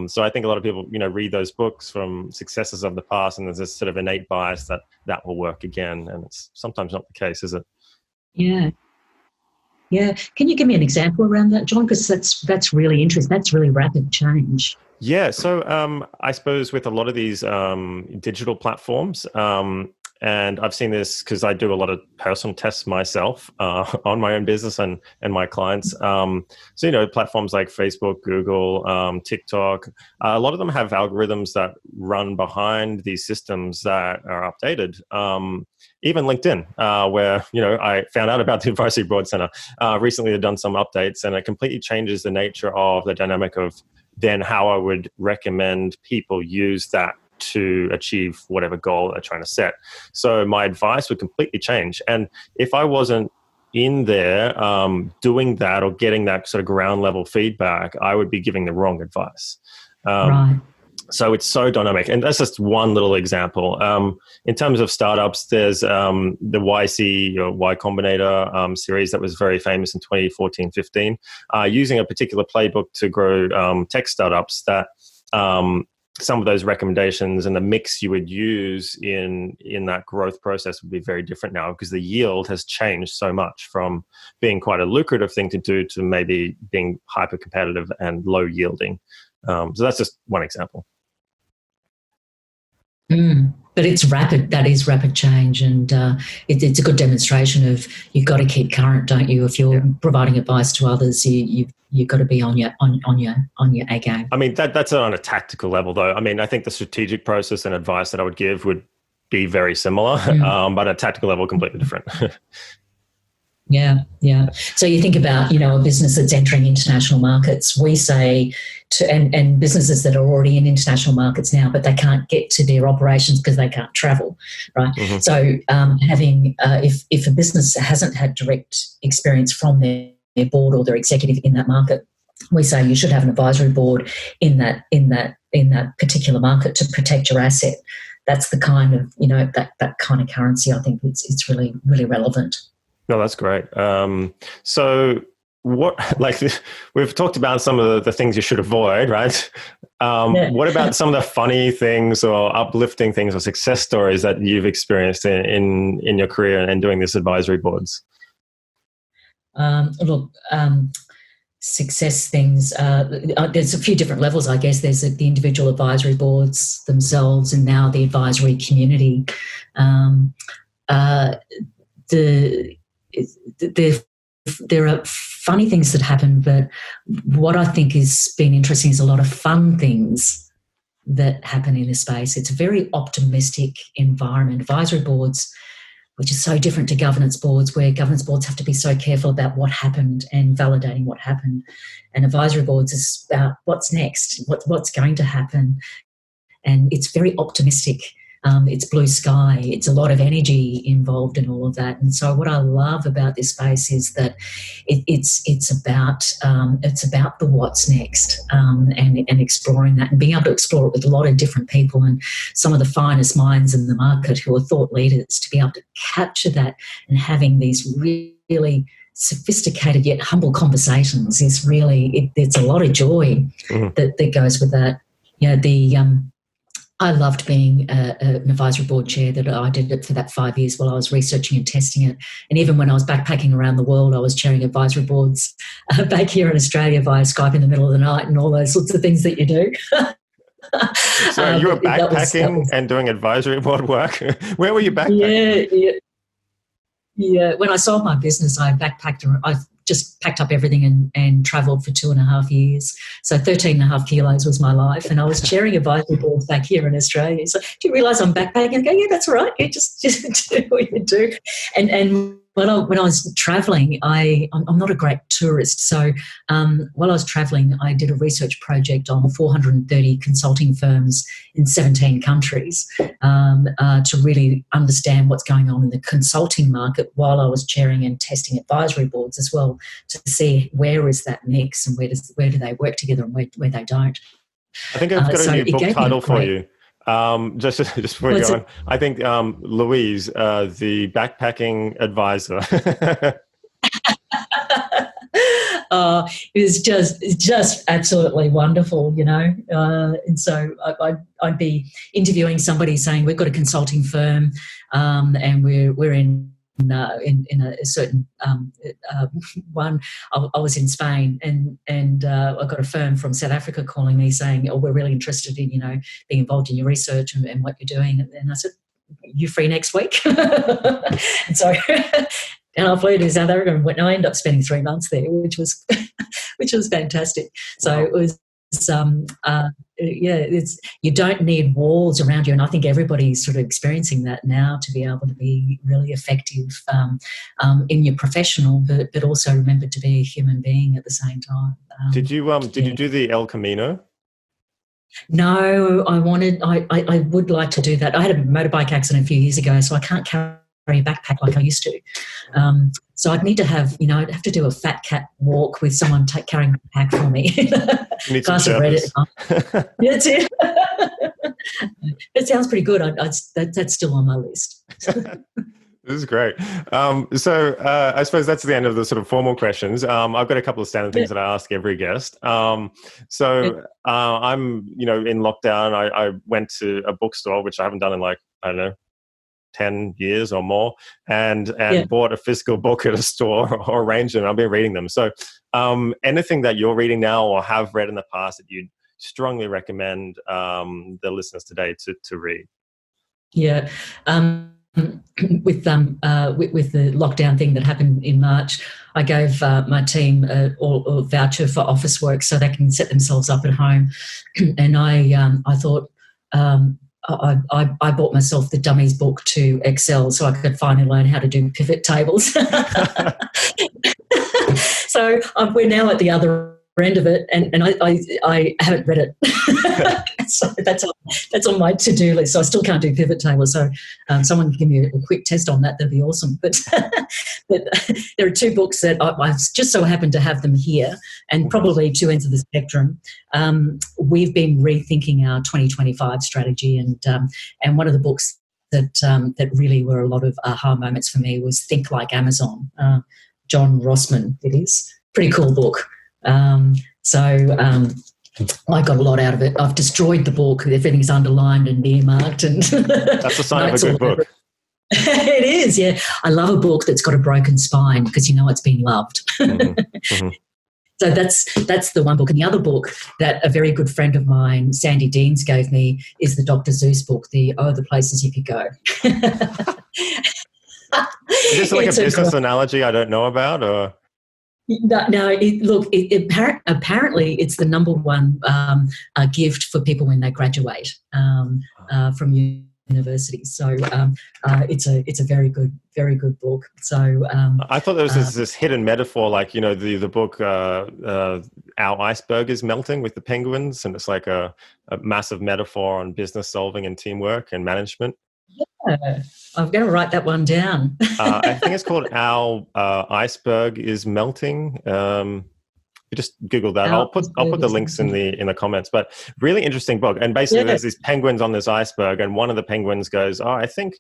So I think a lot of people, read those books from successes of the past, and there's this sort of innate bias that will work again. And it's sometimes not the case, is it? Yeah. Yeah. Can you give me an example around that, John? Because that's really interesting. That's really rapid change. Yeah. So I suppose with a lot of these digital platforms, and I've seen this because I do a lot of personal tests myself on my own business and my clients. So, platforms like Facebook, Google, TikTok, a lot of them have algorithms that run behind these systems that are updated. Even LinkedIn, where, I found out about the Advisory Board Center. Recently, they've done some updates, and it completely changes the nature of the dynamic of then how I would recommend people use that to achieve whatever goal they're trying to set. So my advice would completely change. And if I wasn't in there doing that or getting that sort of ground level feedback, I would be giving the wrong advice. Right. So it's so dynamic. And that's just one little example. In terms of startups, there's the YC, or Y Combinator series that was very famous in 2014-15, using a particular playbook to grow tech startups that some of those recommendations and the mix you would use in that growth process would be very different now, because the yield has changed so much from being quite a lucrative thing to do to maybe being hyper competitive and low yielding. So that's just one example. but it's rapid. That is rapid change, and it's a good demonstration of you've got to keep current, don't you? If you're providing advice to others, you've got to be on your A game. I mean, that's on a tactical level, though. I mean, I think the strategic process and advice that I would give would be very similar, but at a tactical level, completely different. Yeah. So you think about, a business that's entering international markets. We say and businesses that are already in international markets now, but they can't get to their operations because they can't travel, right? Mm-hmm. So having if a business hasn't had direct experience from their board or their executive in that market, we say you should have an advisory board in that particular market to protect your asset. That's the kind of that kind of currency. I think it's really, really relevant. No, that's great. So what, we've talked about some of the things you should avoid, right? What about some of the funny things or uplifting things or success stories that you've experienced in your career and doing this advisory boards? Success things. There's a few different levels, I guess. There's the individual advisory boards themselves, and now the advisory community. There are funny things that happen, but what I think has been interesting is a lot of fun things that happen in this space. It's a very optimistic environment. Advisory boards, which is so different to governance boards, where governance boards have to be so careful about what happened and validating what happened. And advisory boards is about what's next, what's going to happen. And it's very optimistic. It's blue sky. It's a lot of energy involved in all of that. And so what I love about this space is that it's about the what's next, and exploring that and being able to explore it with a lot of different people and some of the finest minds in the market who are thought leaders, to be able to capture that and having these really sophisticated yet humble conversations is really, it's a lot of joy that goes with that. I loved being an advisory board chair. That I did it for that 5 years while I was researching and testing it. And even when I was backpacking around the world, I was chairing advisory boards back here in Australia via Skype in the middle of the night and all those sorts of things that you do. So you were backpacking and doing advisory board work? Where were you backpacking? Yeah. When I sold my business, I backpacked. I just packed up everything and travelled for 2.5 years. So 13.5 kilos was my life. And I was chairing advisory boards back here in Australia. So do you realise I'm backpacking? I go, yeah, that's all right. You just do what you do. And when I was travelling, I'm not a great tourist. So while I was travelling, I did a research project on 430 consulting firms in 17 countries to really understand what's going on in the consulting market while I was chairing and testing advisory boards as well, to see where is that mix and where do they work together and where they don't. I think I've got a new book title for you. Just before you go on, I think Louise, the backpacking advisor. It's just absolutely wonderful, and so I'd be interviewing somebody saying we've got a consulting firm, and we're in a certain one. I was in Spain, and I got a firm from South Africa calling me saying, "Oh, we're really interested in being involved in your research and what you're doing." And I said, "You free next week?" And so, and I flew to South Africa, and I ended up spending 3 months there, which was fantastic. So it was. You don't need walls around you, and I think everybody's sort of experiencing that now, to be able to be really effective in your professional, but also remember to be a human being at the same time. Did you do the El Camino? No, I would like to do that. I had a motorbike accident a few years ago, so I can't carry a backpack like I used to. So I'd need to have, I'd have to do a fat cat walk with someone carrying a pack for me. You need some Sherpas. That's it. It sounds pretty good. That's still on my list. This is great. So I suppose that's the end of the sort of formal questions. I've got a couple of standard things that I ask every guest. I'm, in lockdown. I went to a bookstore, which I haven't done in 10 years or more, and bought a physical book at a store or arranged it, and I've been reading them. So anything that you're reading now or have read in the past that you'd strongly recommend the listeners today to read? Yeah. With the lockdown thing that happened in March, I gave my team a voucher for office work so they can set themselves up at home. And I thought I bought myself the Dummies book to Excel so I could finally learn how to do pivot tables. So we're now at the other end of it, and I haven't read it. So that's on my to-do list. So I still can't do pivot tables. So someone can give me a quick test on that. That'd be awesome. But there are two books that I just so happen to have them here, and probably two ends of the spectrum. We've been rethinking our 2025 strategy, and one of the books that really were a lot of aha moments for me was Think Like Amazon. John Rossman, it is. Pretty cool book. So I got a lot out of it. I've destroyed the book. Everything's underlined and earmarked. And that's a sign of a good book. It is, yeah. I love a book that's got a broken spine because you know it's been loved. Mm-hmm. So that's the one book. And the other book that a very good friend of mine, Sandy Deans, gave me is the Dr. Seuss book, the Places You Could Go. Is this like a business analogy I don't know about, or? No. Apparently, it's the number one gift for people when they graduate from university. So it's a very good book. So I thought there was this hidden metaphor, like the book Our Iceberg Is Melting with the penguins, and it's like a massive metaphor on business solving and teamwork and management. Yeah, I'm going to write that one down. I think it's called Our Iceberg Is Melting. You just Google that. I'll put the links in the comments. But really interesting book. And basically, there's these penguins on this iceberg, and one of the penguins goes, "Oh, I think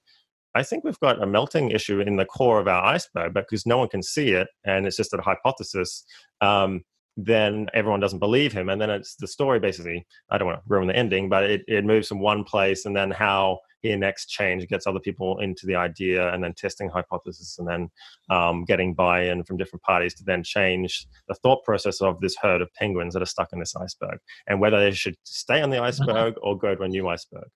we've got a melting issue in the core of our iceberg, but because no one can see it, and it's just a hypothesis." Then everyone doesn't believe him, and then it's the story. Basically, I don't want to ruin the ending, but it moves from one place, and then how he next change gets other people into the idea, and then testing hypothesis, and then getting buy-in from different parties to then change the thought process of this herd of penguins that are stuck in this iceberg, and whether they should stay on the iceberg or go to a new iceberg.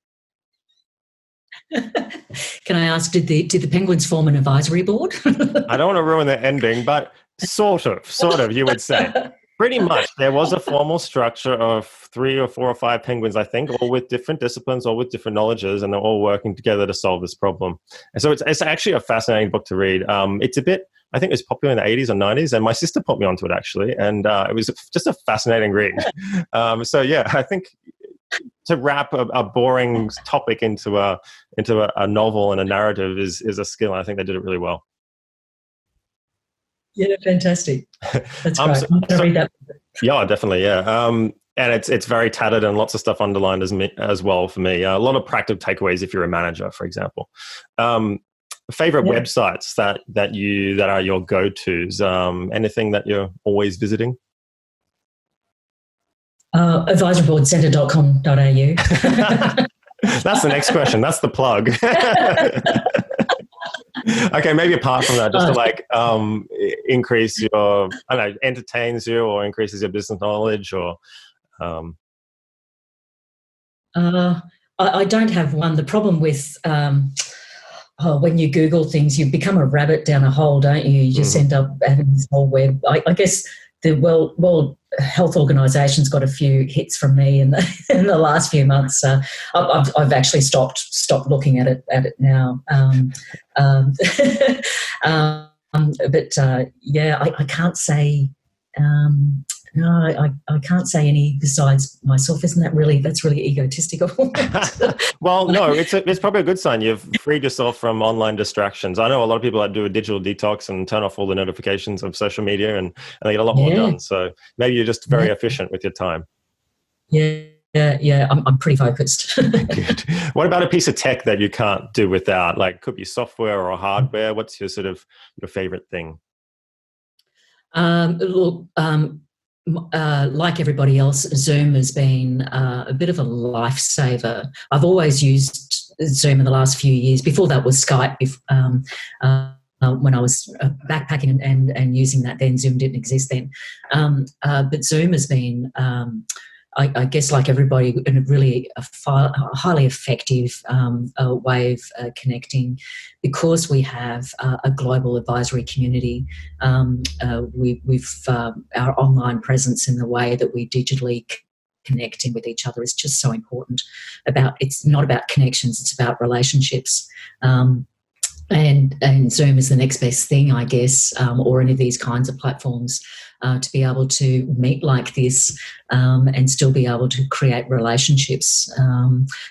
Can I ask, did the penguins form an advisory board? I don't want to ruin the ending, but sort of, you would say. Pretty much. There was a formal structure of 3 or 4 or 5 penguins, I think, all with different disciplines, all with different knowledges, and they're all working together to solve this problem. And so it's actually a fascinating book to read. It's a bit, I think it was popular in the 80s or 90s, and my sister put me onto it, actually, and it was just a fascinating read. So, yeah, I think to wrap a boring topic into a novel and a narrative is a skill, and I think they did it really well. Yeah, fantastic. That's great. I'm going to read that. Yeah, definitely. Yeah, and it's very tattered and lots of stuff underlined as well for me. A lot of practical takeaways if you're a manager, for example. Favorite websites that are your go-tos? Anything that you're always visiting? Advisoryboardcentre.com.au. That's the next question. That's the plug. Okay, maybe apart from that, just to increase your, I don't know, entertains you or increases your business knowledge, or. I don't have one. The problem with when you Google things, you become a rabbit down a hole, don't you? You just end up having this whole web. I guess the World Health Organisation's got a few hits from me in the last few months. I've actually stopped looking at it now. I can't say. No, I can't say any besides myself. Isn't that that's really egotistical? Well, no, it's probably a good sign. You've freed yourself from online distractions. I know a lot of people that do a digital detox and turn off all the notifications of social media, and they get a lot more done. So maybe you're just very efficient with your time. Yeah. I'm pretty focused. Good. What about a piece of tech that you can't do without? Like, could be software or hardware. What's your your favorite thing? Like everybody else, Zoom has been a bit of a lifesaver. I've always used Zoom in the last few years. Before that was Skype. When I was backpacking and using that, then Zoom didn't exist then. But Zoom has been. I guess like everybody, in a really a highly effective way of connecting, because we have a global advisory community. We've our online presence in the way that we digitally connecting with each other is just so important. It's not about connections, it's about relationships. And Zoom is the next best thing, I guess, or any of these kinds of platforms, to be able to meet like this and still be able to create relationships.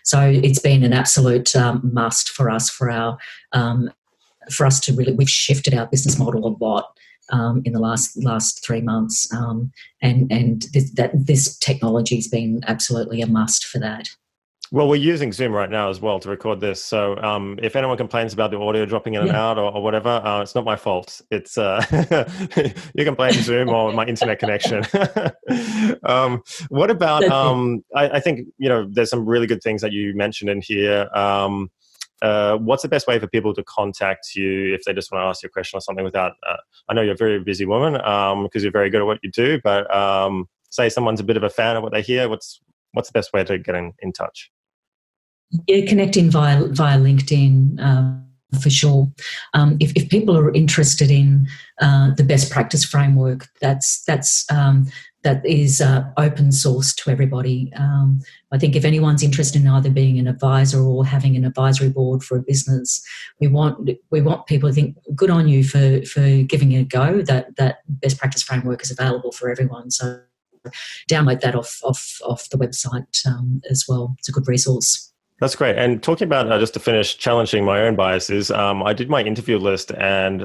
So it's been an absolute must for us, for us to really, we've shifted our business model a lot in the last 3 months, and this technology has been absolutely a must for that. Well, we're using Zoom right now as well to record this. So if anyone complains about the audio dropping in and out or whatever, it's not my fault. It's you can blame Zoom or my internet connection. What about, I think, there's some really good things that you mentioned in here. What's the best way for people to contact you if they just want to ask you a question or something without, I know you're a very busy woman because you're very good at what you do, but say someone's a bit of a fan of what they hear, what's the best way to get in touch? Yeah, connecting via LinkedIn for sure. If people are interested in the best practice framework, that is open source to everybody. I think if anyone's interested in either being an advisor or having an advisory board for a business, we want people to think, good on you for giving it a go. That best practice framework is available for everyone. So download that off the website as well. It's a good resource. That's great. And talking about, just to finish, challenging my own biases, I did my interview list and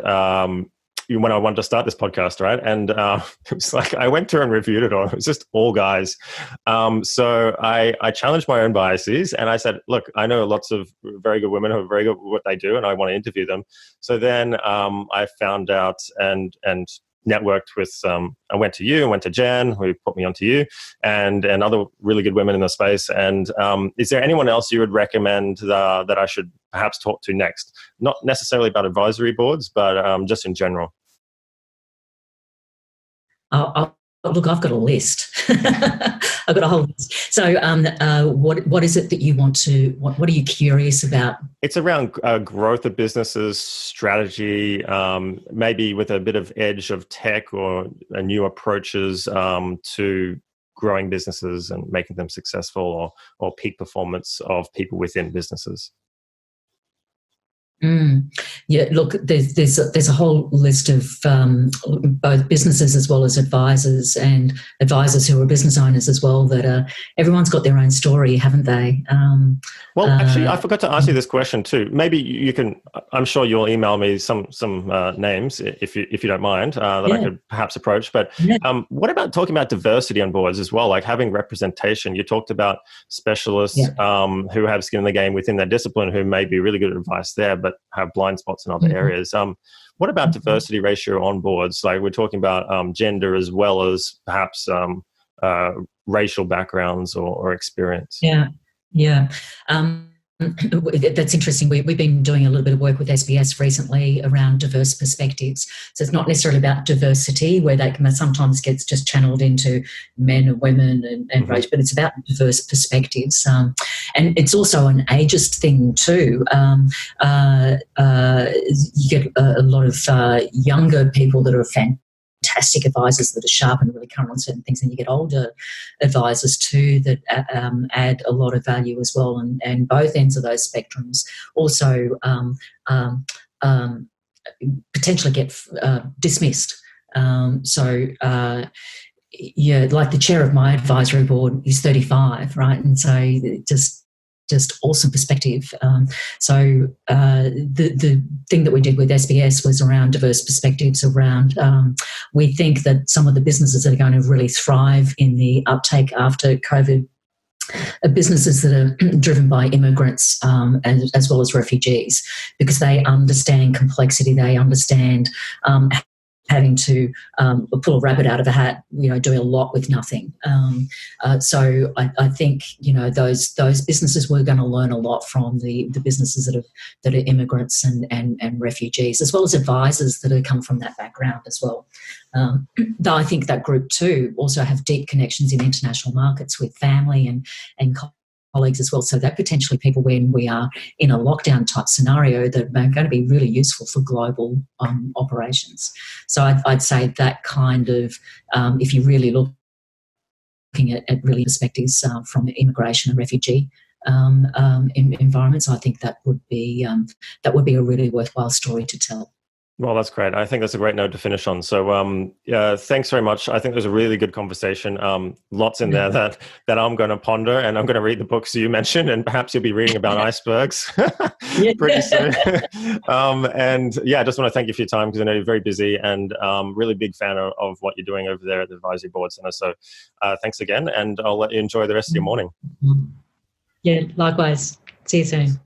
when I wanted to start this podcast, right? And it was like, I went through and reviewed it all. It was just all guys. So I challenged my own biases and I said, look, I know lots of very good women who are very good at what they do and I want to interview them. So then I found out and networked with, I went to you, went to Jen, who put me onto you, and other really good women in the space. And is there anyone else you would recommend that I should perhaps talk to next? Not necessarily about advisory boards, but just in general. Look, I've got a list. I've got a whole list. So what is it that you want to, what are you curious about? It's around growth of businesses, strategy, maybe with a bit of edge of tech or new approaches to growing businesses and making them successful, or peak performance of people within businesses. Yeah, look, there's a whole list of both businesses as well as advisors, and advisors who are business owners as well, that everyone's got their own story, haven't they? Well, actually, I forgot to ask you this question too. Maybe you can, I'm sure you'll email me some names if you don't mind, that I could perhaps approach. But what about talking about diversity on boards as well, like having representation? You talked about specialists who have skin in the game within their discipline, who may be really good at advice there, but have blind spots in other areas. What about diversity ratio on boards? Like we're talking about gender as well as perhaps racial backgrounds or experience. Yeah. That's interesting. We've been doing a little bit of work with SBS recently around diverse perspectives. So it's not necessarily about diversity, where they can sometimes gets just channeled into men and women and race, but it's about diverse perspectives. And it's also an ageist thing too. You get a lot of younger people that are fantastic advisors that are sharp and really current on certain things, and you get older advisors too that add a lot of value as well, and both ends of those spectrums also potentially get dismissed. Like the chair of my advisory board is 35, right? And so just awesome perspective. The thing that we did with SBS was around diverse perspectives around, we think that some of the businesses that are going to really thrive in the uptake after COVID are businesses that are driven by immigrants as well as refugees, because they understand complexity, they understand having to pull a rabbit out of a hat, doing a lot with nothing. So I think, those businesses, we're going to learn a lot from the businesses that are immigrants and refugees, as well as advisors that have come from that background as well. Though I think that group too also have deep connections in international markets with family and colleagues as well. So that potentially people, when we are in a lockdown type scenario, that are going to be really useful for global operations. So I'd say that kind of, if you really looking at really perspectives from immigration and refugee environments, I think that would be a really worthwhile story to tell. Well, that's great. I think that's a great note to finish on. So, thanks very much. I think it was a really good conversation. Lots in there that I'm going to ponder, and I'm going to read the books you mentioned, and perhaps you'll be reading about icebergs pretty soon. And yeah, I just want to thank you for your time, because I know you're very busy, and really big fan of what you're doing over there at the Advisory Board Centre. So thanks again, and I'll let you enjoy the rest of your morning. Yeah, likewise. See you soon.